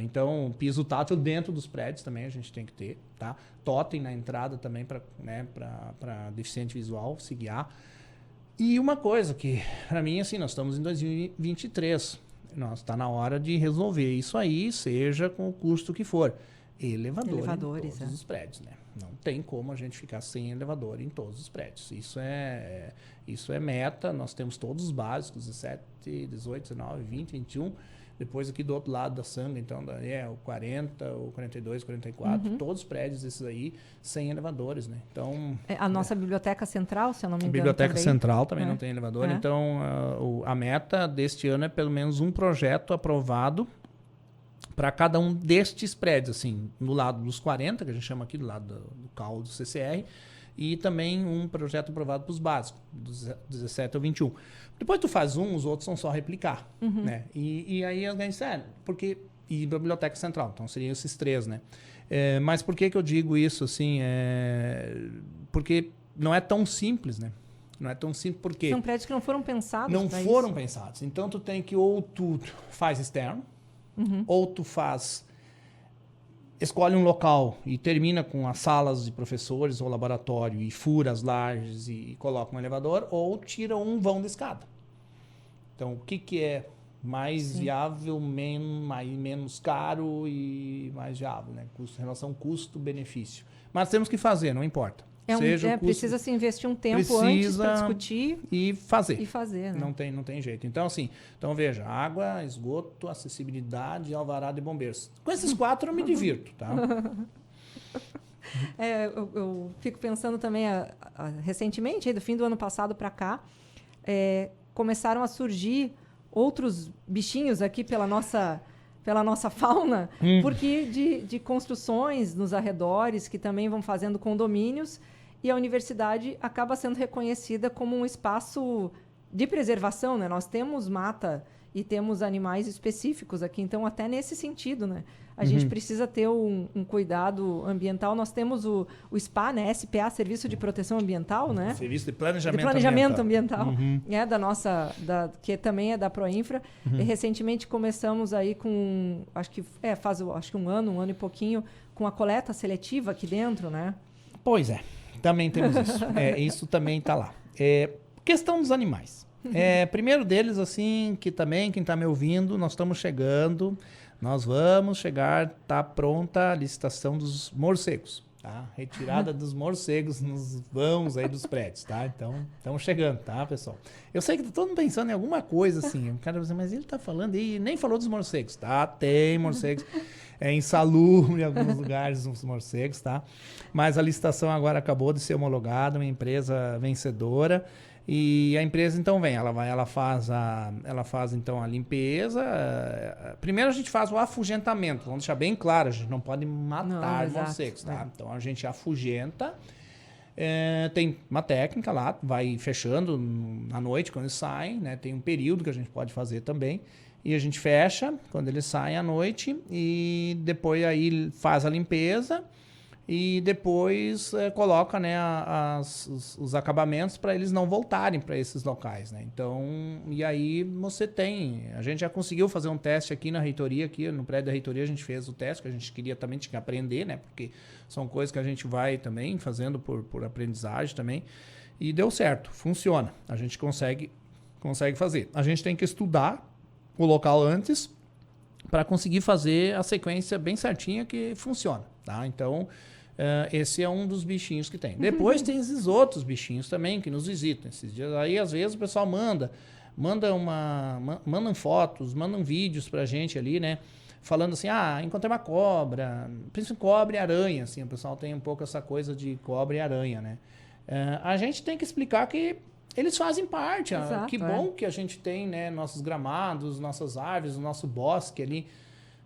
Então, piso tátil dentro dos prédios também a gente tem que ter, tá? Totem na entrada também para deficiente visual se guiar. E uma coisa que, para mim, assim, nós estamos em 2023. Está na hora de resolver isso aí, seja com o custo que for. Elevadores em todos os prédios, né? Não tem como a gente ficar sem elevador em todos os prédios. Isso é meta, nós temos todos os básicos, 17, 18, 19, 20, 21. Depois aqui do outro lado da Sanga, então, o 40, o 42, 44, todos os prédios esses aí, sem elevadores, né? Então... A nossa biblioteca central, se eu não me engano, a biblioteca central também não tem elevador. Então, a meta deste ano é pelo menos um projeto aprovado para cada um destes prédios, assim, no lado dos 40, que a gente chama aqui do lado do CAU do CCR, e também um projeto aprovado para os básicos, dos 17 ao 21. Depois tu faz os outros são só replicar, né? E aí alguém diz, porque... E a biblioteca central, então seriam esses três, né? Mas por que eu digo isso, assim? Porque não é tão simples, né? Não é tão simples porque... São prédios que não foram pensados não foram pensados. Então tu tem que ou tu faz externo, ou tu escolhe um local e termina com as salas de professores ou laboratório e fura as lajes e coloca um elevador, ou tira um vão de escada. Então, o que é mais viável, menos caro e mais viável, né? Relação custo-benefício. Mas temos que fazer, não importa. Precisa se investir um tempo antes para discutir e fazer. Né? Não tem jeito. Então, assim, veja, água, esgoto, acessibilidade e alvará de bombeiros. Com esses 4 eu me divirto, tá? Eu fico pensando também, recentemente, do fim do ano passado para cá, começaram a surgir outros bichinhos aqui pela nossa fauna, porque de construções nos arredores que também vão fazendo condomínios. e a universidade acaba sendo reconhecida como um espaço de preservação, né? Nós temos mata e temos animais específicos aqui, então até nesse sentido, né? A gente precisa ter um cuidado ambiental. Nós temos o SPA, né? SPA, Serviço de Proteção Ambiental, né? Serviço de Planejamento, Ambiental. Da nossa, que também é da Proinfra. E recentemente começamos aí com, acho que um ano e pouquinho, com a coleta seletiva aqui dentro, né? Pois é, também temos isso. Isso também está lá. Questão dos animais. Primeiro deles, assim, que também, quem está me ouvindo, nós estamos chegando, nós vamos chegar, está pronta a licitação dos morcegos, tá? Retirada dos morcegos nos vãos aí dos prédios, tá? Então, estamos chegando, tá, pessoal? Eu sei que tá todo mundo pensando em alguma coisa, assim, o cara vai dizer, mas ele está falando e nem falou dos morcegos, tá? Tem morcegos, insalubre em alguns lugares os morcegos, tá? Mas a licitação agora acabou de ser homologada, uma empresa vencedora. E a empresa então ela faz então a limpeza. Primeiro a gente faz o afugentamento, vamos deixar bem claro, a gente não pode matar morcegos, tá? Então a gente afugenta, tem uma técnica lá, vai fechando à noite quando eles saem, né? Tem um período que a gente pode fazer também. E a gente fecha quando eles saem à noite e depois aí faz a limpeza. E depois coloca, né, os acabamentos para eles não voltarem para esses locais, né? Então, e aí a gente já conseguiu fazer um teste aqui na reitoria, aqui no prédio da reitoria a gente fez o teste, que a gente também tinha que aprender, né? Porque são coisas que a gente vai também fazendo por aprendizagem também. E deu certo, funciona. A gente consegue fazer. A gente tem que estudar o local antes para conseguir fazer a sequência bem certinha que funciona, tá? Então, esse é um dos bichinhos que tem. Depois tem esses outros bichinhos também que nos visitam. Esses dias aí, às vezes, o pessoal mandam fotos, mandam vídeos pra gente ali, né? Falando assim, encontrei uma cobra, principalmente cobra e aranha, assim, o pessoal tem um pouco essa coisa de cobra e aranha, né? A gente tem que explicar que eles fazem parte. Exato, que bom que a gente tem, né, nossos gramados, nossas árvores, o nosso bosque ali.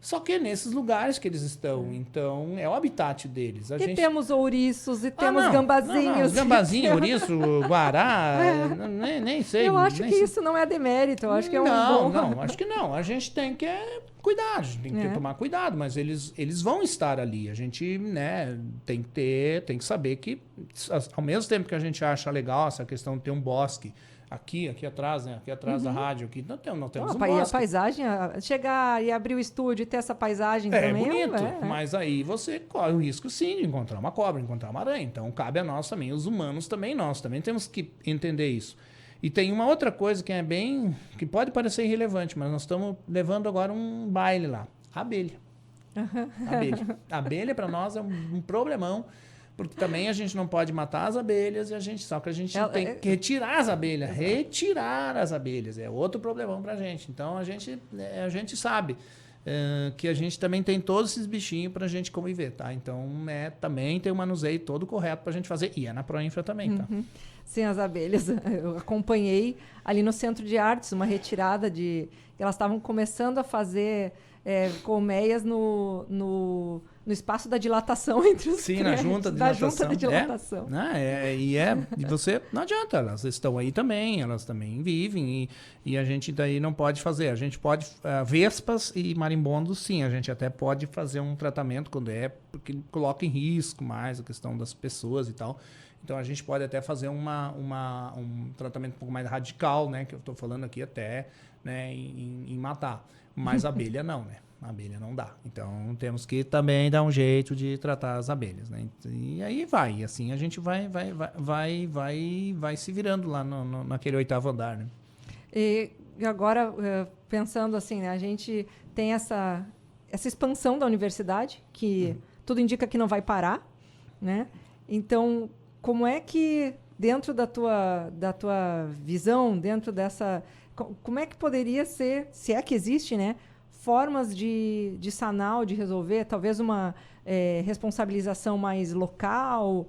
Só que é nesses lugares que eles estão. Então, é o habitat deles. Temos ouriços e temos gambazinhos. Gambazinho, ouriço, guará, nem sei. Eu acho que isso não é demérito. Eu acho que é Não, acho que não. A gente tem que cuidar, a gente tem que tomar cuidado, mas eles vão estar ali. A gente, né, tem que saber que, ao mesmo tempo que a gente acha legal essa questão de ter um bosque, aqui atrás, né? Aqui atrás da rádio, aqui não temos um bosque. A paisagem, chegar e abrir o estúdio e ter essa paisagem também. É bonito, mas aí você corre o risco, sim, de encontrar uma cobra, encontrar uma aranha. Então, cabe a nós também, os humanos também, nós também temos que entender isso. E tem uma outra coisa que que pode parecer irrelevante, mas nós estamos levando agora um baile lá. A abelha. A abelha, para nós, é um problemão. Porque também a gente não pode matar as abelhas, só que a gente tem que retirar as abelhas. Retirar as abelhas. É outro problemão pra gente. Então, a gente sabe que a gente também tem todos esses bichinhos pra gente conviver, tá? Então, também tem um manuseio todo correto pra gente fazer. E é na Proinfra também, tá? Sim, as abelhas. Eu acompanhei ali no Centro de Artes uma retirada elas estavam começando a fazer colmeias no espaço da dilatação entre os prédios. Sim, na junta de dilatação. E você, não adianta, elas estão aí também, elas também vivem e a gente daí não pode fazer. A gente pode, vespas e marimbondos, sim, a gente até pode fazer um tratamento porque coloca em risco mais a questão das pessoas e tal. Então, a gente pode até fazer um tratamento um pouco mais radical, né? Que eu estou falando aqui até, né, em matar. Mas a abelha não, né? A abelha não dá. Então, temos que também dar um jeito de tratar as abelhas, né? E aí vai. Assim, a gente vai se virando lá naquele 8º andar, né? E agora, pensando assim, né? A gente tem essa expansão da universidade, que tudo indica que não vai parar, né? Então, como é que, dentro da tua visão, dentro dessa... Como é que poderia ser, se é que existe, né? Formas de sanar ou de resolver, talvez uma responsabilização mais local,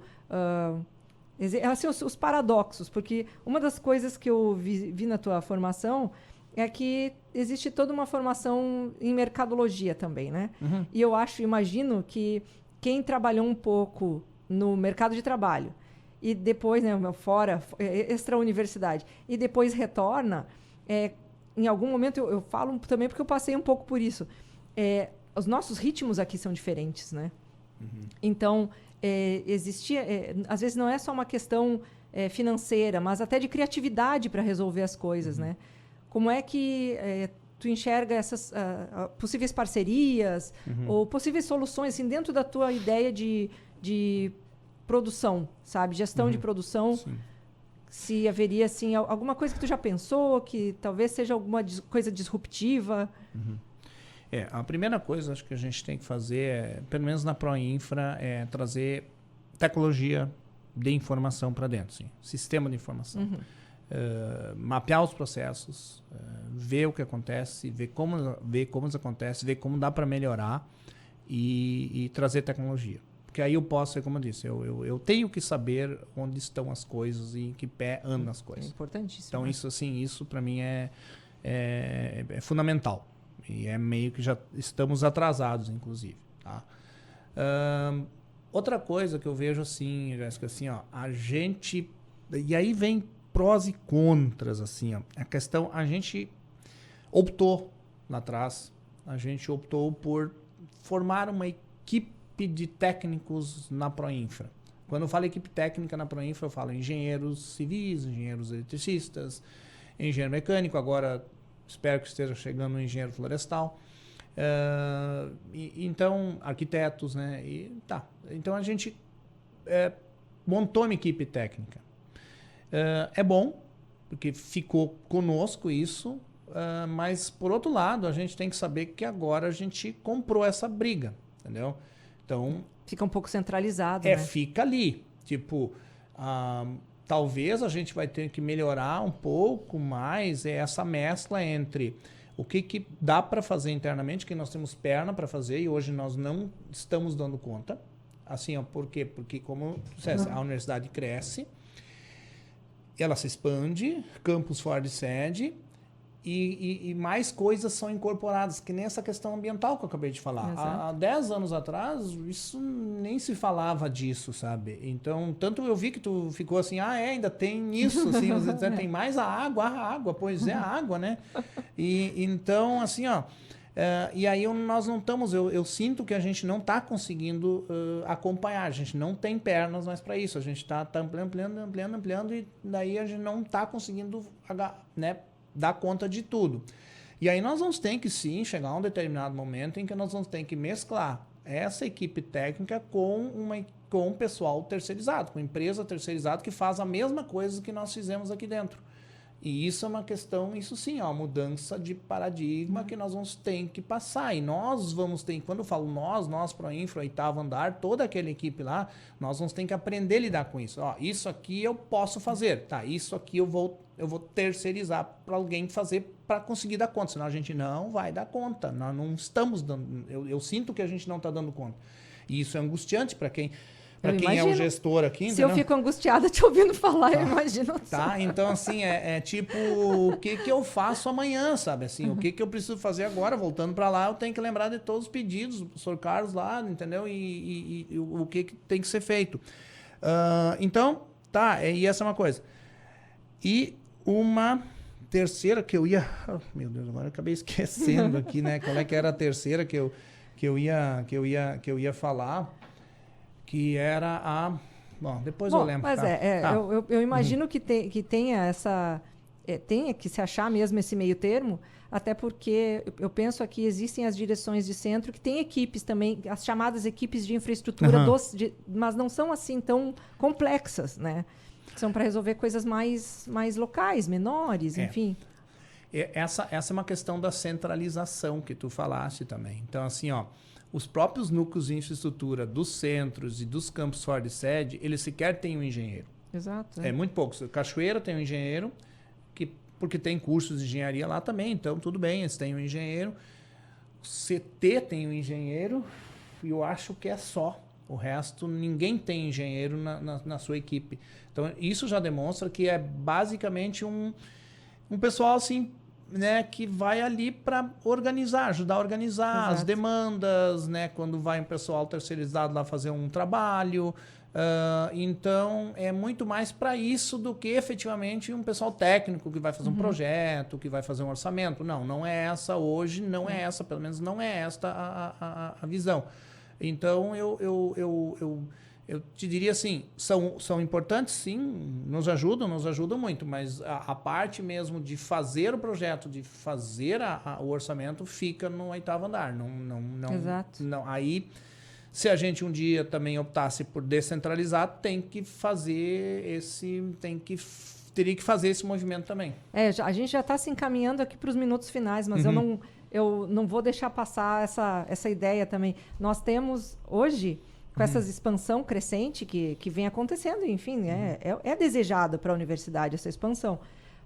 assim, os paradoxos, porque uma das coisas que eu vi na tua formação é que existe toda uma formação em mercadologia também, né? E eu imagino que quem trabalhou um pouco no mercado de trabalho e depois, né, fora, extra-universidade, e depois retorna, em algum momento, eu falo também porque eu passei um pouco por isso, os nossos ritmos aqui são diferentes, né? Então, existia... às vezes não é só uma questão financeira, mas até de criatividade para resolver as coisas, né? Como é que tu enxerga essas possíveis parcerias ou possíveis soluções assim, dentro da tua ideia de produção, sabe? Gestão de produção. Sim. Se haveria assim, alguma coisa que tu já pensou, que talvez seja alguma coisa disruptiva. A primeira coisa acho que a gente tem que fazer, pelo menos na Proinfra, é trazer tecnologia de informação para dentro, sim. Sistema de informação. Mapear os processos, ver o que acontece, ver como isso acontece, ver como dá para melhorar e trazer tecnologia. Porque aí eu posso, como eu disse, eu tenho que saber onde estão as coisas e em que pé andam as coisas. É importantíssimo. Então, isso para mim é fundamental. E é meio que já estamos atrasados, inclusive. Tá? Outra coisa que eu vejo assim, Jéssica, assim, ó, a gente... E aí vem prós e contras, assim, ó. A questão, a gente optou lá atrás, a gente optou por formar uma equipe de técnicos na Proinfra. Quando eu falo equipe técnica na Proinfra, eu falo engenheiros civis, engenheiros eletricistas, engenheiro mecânico, agora espero que esteja chegando um engenheiro florestal. Então, arquitetos, né? Então, a gente montou uma equipe técnica. É bom, porque ficou conosco isso, mas, por outro lado, a gente tem que saber que agora a gente comprou essa briga, entendeu? Então... Fica um pouco centralizado, né? Fica ali. Tipo, talvez a gente vai ter que melhorar um pouco mais essa mescla entre o que dá para fazer internamente, que nós temos perna para fazer e hoje nós não estamos dando conta. Assim, ó, por quê? Porque, como disseste, a universidade cresce, ela se expande, campus fora de sede e mais coisas são incorporadas, que nem essa questão ambiental que eu acabei de falar. Há 10 anos atrás, isso nem se falava disso, sabe? Então, tanto eu vi que tu ficou assim, ainda tem isso, assim, você tem mais a água, pois é a água, né? Então, assim, ó, e aí nós não estamos, eu sinto que a gente não está conseguindo acompanhar, a gente não tem pernas mais para isso, a gente está ampliando e daí a gente não está conseguindo, né, dar conta de tudo. E aí nós vamos ter que sim chegar a um determinado momento em que nós vamos ter que mesclar essa equipe técnica com um pessoal terceirizado, com empresa terceirizada que faz a mesma coisa que nós fizemos aqui dentro. E isso é uma questão, isso sim, é uma mudança de paradigma que nós vamos ter que passar. E nós vamos ter, quando eu falo nós Proinfra, oitavo andar, toda aquela equipe lá, nós vamos ter que aprender a lidar com isso. Ó, isso aqui eu posso fazer, tá? Isso aqui eu vou terceirizar para alguém fazer para conseguir dar conta. Senão a gente não vai dar conta. Nós não estamos dando... Eu sinto que a gente não está dando conta. E isso é angustiante para quem... Para quem é o gestor aqui, se entendeu? eu fico angustiada te ouvindo falar, eu imagino. Tá, então assim, tipo, o que eu faço amanhã, sabe? Assim, o que eu preciso fazer agora, voltando para lá, eu tenho que lembrar de todos os pedidos do professor Carlos lá, entendeu? E o que tem que ser feito. Então, tá, e essa é uma coisa. E uma terceira que eu ia... Oh, meu Deus, agora eu acabei esquecendo aqui, né? Qual é que era a terceira que eu ia falar... que era a... Bom, depois eu lembro. Mas eu imagino que tenha essa... tenha que se achar mesmo esse meio termo, até porque eu penso aqui existem as direções de centro que têm equipes também, as chamadas equipes de infraestrutura, mas não são assim tão complexas, né? São para resolver coisas mais locais, menores, enfim. Essa é uma questão da centralização que tu falaste também. Então, assim, ó, os próprios núcleos de infraestrutura dos centros e dos campos fora de sede, eles sequer têm um engenheiro. Exato. É muito pouco. Cachoeira tem um engenheiro, porque tem cursos de engenharia lá também, então tudo bem, eles têm um engenheiro. O CT tem um engenheiro e eu acho que é só. O resto, ninguém tem engenheiro na sua equipe. Então, isso já demonstra que é basicamente um pessoal assim, né, que vai ali para organizar, ajudar a organizar as demandas, né, quando vai um pessoal terceirizado lá fazer um trabalho. Então, é muito mais para isso do que efetivamente um pessoal técnico que vai fazer um projeto, que vai fazer um orçamento. Não é essa hoje, não é essa, pelo menos não é esta a visão. Então, eu te diria assim, são importantes sim, nos ajudam muito, mas a parte mesmo de fazer o projeto, de fazer o orçamento, fica no 8º andar. Exato. Não, aí... Se a gente um dia também optasse por descentralizar, teria que fazer esse movimento também. A gente já está se encaminhando aqui para os minutos finais, mas eu não vou deixar passar essa ideia também. Nós temos hoje, com essa expansão crescente que vem acontecendo, enfim, é desejada para a universidade essa expansão.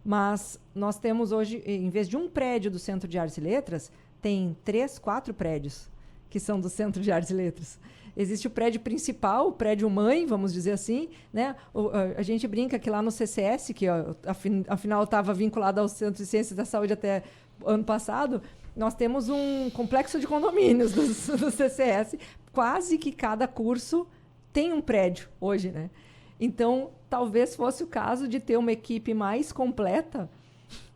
Mas nós temos hoje, em vez de um prédio do Centro de Artes e Letras, tem 3, 4 prédios que são do Centro de Artes e Letras. Existe o prédio principal, o prédio mãe, vamos dizer assim, né? A gente brinca que lá no CCS, que afinal estava vinculado ao Centro de Ciências da Saúde até ano passado, nós temos um complexo de condomínios do CCS, quase que cada curso tem um prédio hoje, né? Então, talvez fosse o caso de ter uma equipe mais completa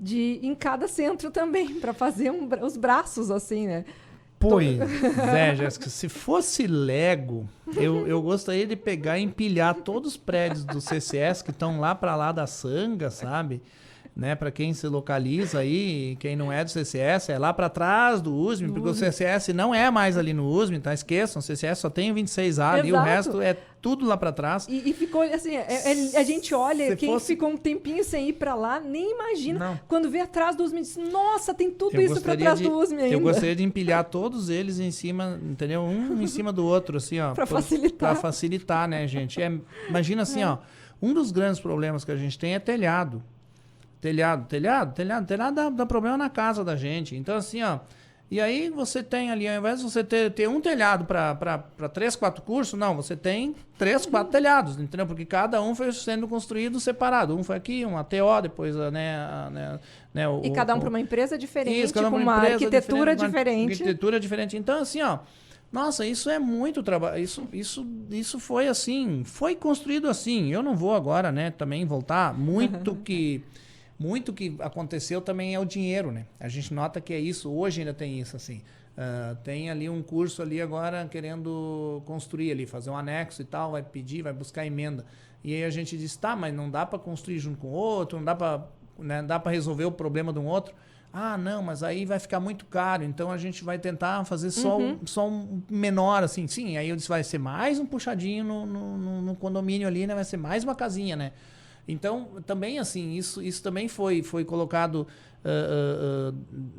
em cada centro também, para fazer os braços, assim, né? Pois Jéssica, se fosse Lego, eu gostaria de pegar e empilhar todos os prédios do CCS que estão lá para lá da Sanga, sabe? Né? Para quem se localiza aí, quem não é do CCS, é lá para trás do USM, porque o CCS não é mais ali no USM, tá? Esqueçam, o CCS só tem o 26A ali, o resto é tudo lá para trás. E ficou assim, a gente olha, ficou um tempinho sem ir para lá, nem imagina. Não. Quando vê atrás do USM, diz, nossa, tem tudo isso para trás do USM ainda. Eu gostaria de empilhar todos eles em cima, entendeu? Um em cima do outro, assim, ó. Para facilitar. Para facilitar, né, gente? Imagina assim, ó, um dos grandes problemas que a gente tem é telhado. Telhado dá problema na casa da gente. Então, assim, ó. E aí você tem ali, ao invés de você ter um telhado para 3, 4 cursos, não, você tem 3, 4 telhados, entendeu? Porque cada um foi sendo construído separado. Um foi aqui, um ATO, depois, e cada um para uma empresa diferente, isso, cada com uma arquitetura diferente. Arquitetura diferente. Então, assim, ó. Nossa, isso é muito trabalho. Isso foi assim, foi construído assim. Eu não vou agora, né, também voltar. Muito que aconteceu também é o dinheiro, né? A gente nota que é isso, hoje ainda tem isso, assim. Tem ali um curso ali agora querendo construir ali, fazer um anexo e tal, vai pedir, vai buscar emenda. E aí a gente diz, tá, mas não dá para construir junto com o outro, não dá para, né, dá para resolver o problema de um outro. Ah, não, mas aí vai ficar muito caro, então a gente vai tentar fazer só um menor, assim. Sim, aí vai ser mais um puxadinho no condomínio ali, né? Vai ser mais uma casinha, né? Então, também, assim, isso também foi colocado,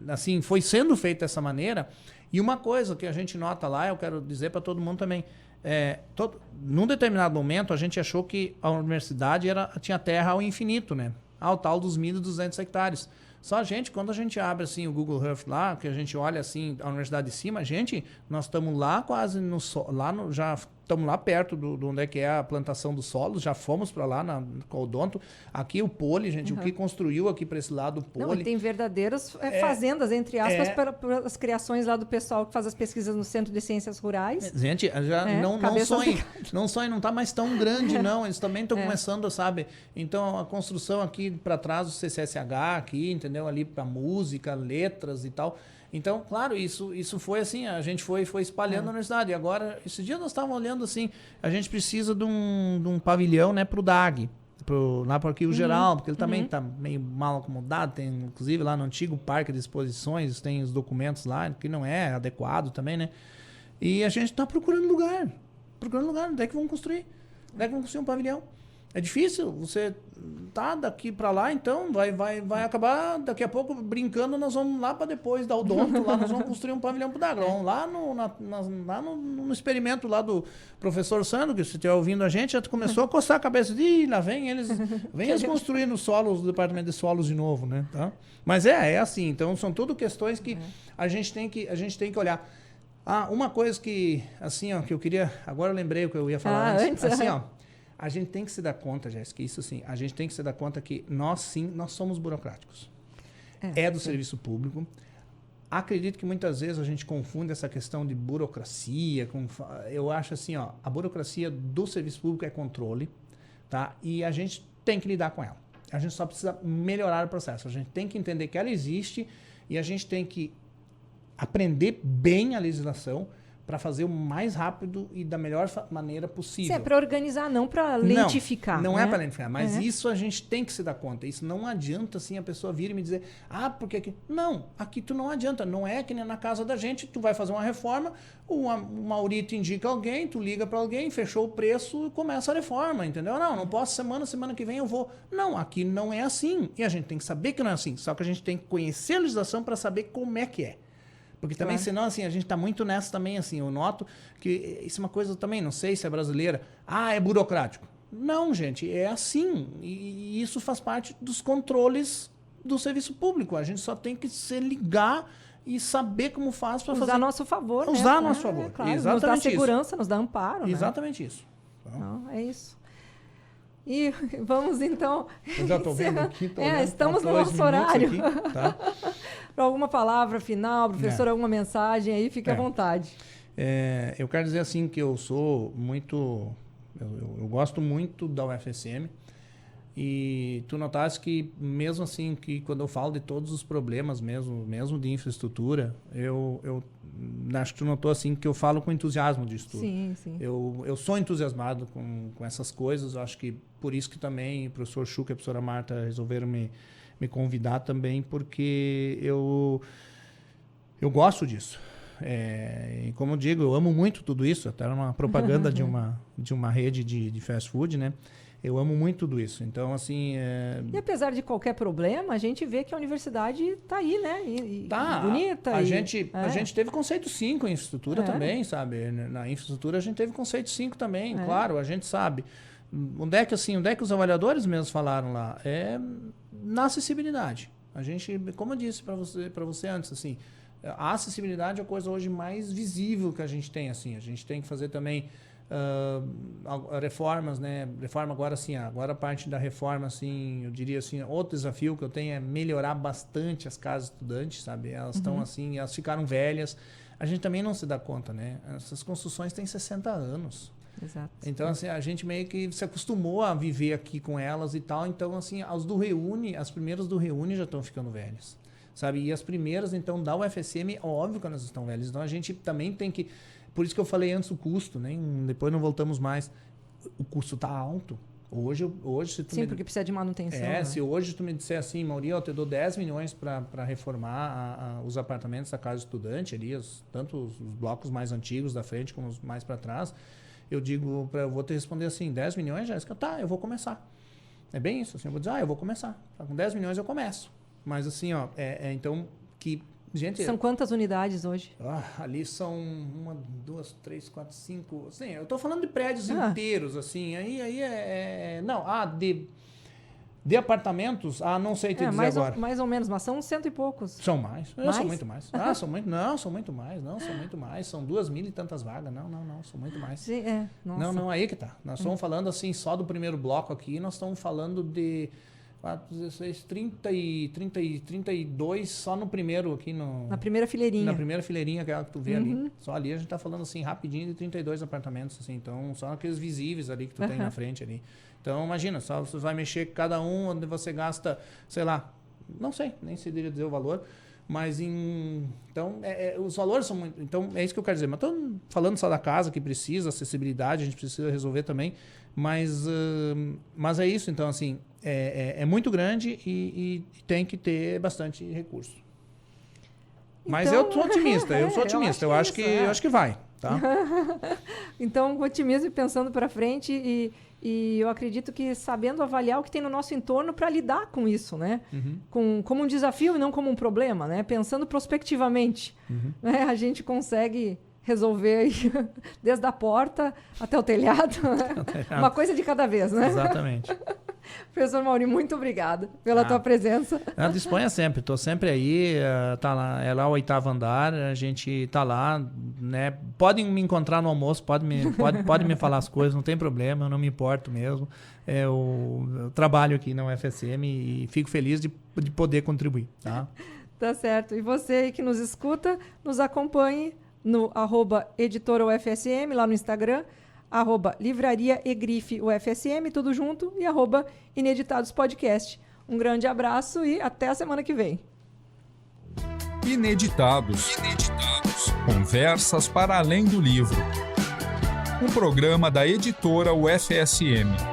assim, foi sendo feito dessa maneira. E uma coisa que a gente nota lá, eu quero dizer para todo mundo também, num determinado momento, a gente achou que a universidade tinha terra ao infinito, né? Ao tal dos 1.200 hectares. Só quando a gente abre assim o Google Earth lá, que a gente olha assim a universidade de cima, nós estamos lá quase já estamos lá perto de onde é que é a plantação dos solos, já fomos para lá com o Odonto. Aqui o Poli, gente, o que construiu aqui para esse lado, o Poli. Não, tem verdadeiras fazendas, entre aspas, para as criações lá do pessoal que faz as pesquisas no Centro de Ciências Rurais. Gente, já não sonhe, não está mais tão grande, não. Eles também estão começando, sabe? Então, a construção aqui para trás do CCSH, aqui, entendeu? Ali para música, letras e tal. Então, claro, isso foi assim, a gente foi espalhando na universidade. E agora, esse dia nós estávamos olhando assim, a gente precisa de um pavilhão, né, para o DAG, lá para o Arquivo Geral, porque ele também está meio mal acomodado, tem inclusive lá no antigo Parque de Exposições, tem os documentos lá, que não é adequado também, né? E a gente está procurando lugar, onde é que vão construir? Onde é que vão construir um pavilhão? É difícil, você tá daqui para lá, então vai acabar daqui a pouco brincando, nós vamos lá para depois da Odonto, lá nós vamos construir um pavilhão pro Dagra, vamos lá no experimento lá do professor Sandro, que se estiver ouvindo a gente, já começou a coçar a cabeça de lá vem eles construir nos solos, do departamento de solos de novo, né? Tá? Mas é assim, então são tudo questões que a gente tem que olhar. Uma coisa que, assim, ó, que eu queria, agora eu lembrei o que eu ia falar antes, assim, ó, a gente tem que se dar conta, Jéssica, isso sim, a gente tem que se dar conta que nós somos burocráticos. é do serviço público. Acredito que muitas vezes a gente confunde essa questão de burocracia. Eu acho assim, ó, a burocracia do serviço público é controle, tá? E a gente tem que lidar com ela. A gente só precisa melhorar o processo. A gente tem que entender que ela existe e a gente tem que aprender bem a legislação para fazer o mais rápido e da melhor maneira possível. Sim, é para organizar, não para lentificar. Não né? é para lentificar, mas isso a gente tem que se dar conta. Isso não adianta assim a pessoa vir e me dizer, porque aqui... Não, aqui tu não adianta. Não é que nem na casa da gente, tu vai fazer uma reforma, o Maurito indica alguém, tu liga para alguém, fechou o preço e começa a reforma, entendeu? Não posso semana que vem eu vou. Não, aqui não é assim. E a gente tem que saber que não é assim. Só que a gente tem que conhecer a legislação para saber como é que é. Porque também, senão, assim, a gente está muito nessa também, assim, eu noto que isso é uma coisa também, não sei se é brasileira, é burocrático. Não, gente, é assim, e isso faz parte dos controles do serviço público. A gente só tem que se ligar e saber como faz para fazer... Usar a nosso favor, né? Usar a nosso favor, claro, exatamente nos dá segurança, isso. Nos dá amparo, exatamente isso. Então... Não, é isso. E vamos então... Eu já estou vendo aqui, estamos no nosso horário. Aqui, tá? Para alguma palavra final, professor, alguma mensagem aí, fique à vontade. Eu quero dizer assim que eu sou muito... Eu gosto muito da UFSM e tu notaste que mesmo assim, que quando eu falo de todos os problemas mesmo de infraestrutura, eu acho que tu notou assim que eu falo com entusiasmo disso tudo. Sim, sim. Eu sou entusiasmado com essas coisas, eu acho que por isso que também o professor Chuca e a professora Marta resolveram me convidar também, porque eu gosto disso. E como eu digo, eu amo muito tudo isso, até uma propaganda de uma rede de fast food, né? Eu amo muito tudo isso. Então, assim... E apesar de qualquer problema, a gente vê que a universidade está aí, né? Bonita. A gente teve conceito 5 em infraestrutura também, sabe? Na infraestrutura a gente teve conceito 5 também, claro, a gente sabe. Onde é que os avaliadores mesmos falaram lá? Na acessibilidade. A gente, como eu disse para você antes, assim, a acessibilidade é a coisa hoje mais visível que a gente tem, assim. A gente tem que fazer também reformas, né? Reforma agora, assim, agora a parte da reforma, assim, eu diria assim, outro desafio que eu tenho é melhorar bastante as casas estudantes, sabe? Elas estão assim, elas ficaram velhas. A gente também não se dá conta, né? Essas construções têm 60 anos. Exato. Então, assim, a gente meio que se acostumou a viver aqui com elas e tal. Então, assim, as primeiras do Reúne já estão ficando velhas, sabe? E as primeiras, então, da UFSM, óbvio que elas estão velhas. Então, a gente também tem que... Por isso que eu falei antes o custo, né? Depois não voltamos mais. O custo está alto. Hoje se tu porque precisa de manutenção. Né? Se hoje tu me disser assim, Mauri, eu te dou 10 milhões para reformar os apartamentos da casa estudante ali, tanto os blocos mais antigos da frente como os mais para trás, eu vou te responder assim, 10 milhões, Jéssica? Tá, eu vou começar. É bem isso, assim, eu vou dizer, eu vou começar. Com 10 milhões eu começo. Mas assim, ó, então, que... Gente, são quantas unidades hoje? Ali são 1, 2, 3, 4, 5... Assim, eu estou falando de prédios inteiros, assim, de apartamentos, não sei te dizer agora. Mais ou menos, mas são 100 e poucos. São mais? São muito mais. São muito mais. São 2.000 e tantas vagas. Não, são muito mais. Sim, nossa. Não, aí que tá. Nós estamos falando, assim, só do primeiro bloco aqui, nós estamos falando de... 4, 16, 30 e 32 só no primeiro aqui na primeira fileirinha. Na primeira fileirinha, que é a que tu vê ali. Só ali a gente tá falando assim, rapidinho, de 32 apartamentos, assim. Então, só aqueles visíveis ali que tu tem na frente ali. Então, imagina, só você vai mexer cada um, onde você gasta, sei lá, não sei, nem sei dizer o valor, mas então, os valores são muito... Então, é isso que eu quero dizer. Mas estou falando só da casa, que precisa, acessibilidade, a gente precisa resolver também, mas é isso. Então, assim, é muito grande e tem que ter bastante recurso. Mas eu sou otimista, eu acho que vai, tá? Então, com otimismo e pensando para frente e eu acredito que sabendo avaliar o que tem no nosso entorno para lidar com isso, né? Como um desafio e não como um problema, né? Pensando prospectivamente, né? A gente consegue resolver desde a porta até o telhado, né? Uma coisa de cada vez, né? Exatamente. Professor Mauri, muito obrigada pela tua presença. Disponha sempre, estou sempre aí, tá lá, é lá o 8º andar, a gente tá lá, né? Podem me encontrar no almoço, pode me falar as coisas, não tem problema, eu não me importo mesmo. Eu trabalho aqui na UFSM e fico feliz de poder contribuir, tá? Tá certo. E você aí que nos escuta, nos acompanhe no @editora_UFSM, lá no Instagram, @livraria e grife UFSM, tudo junto, e @ineditados podcast. Um grande abraço e até a semana que vem. Ineditados. Conversas para além do livro. Um programa da editora UFSM.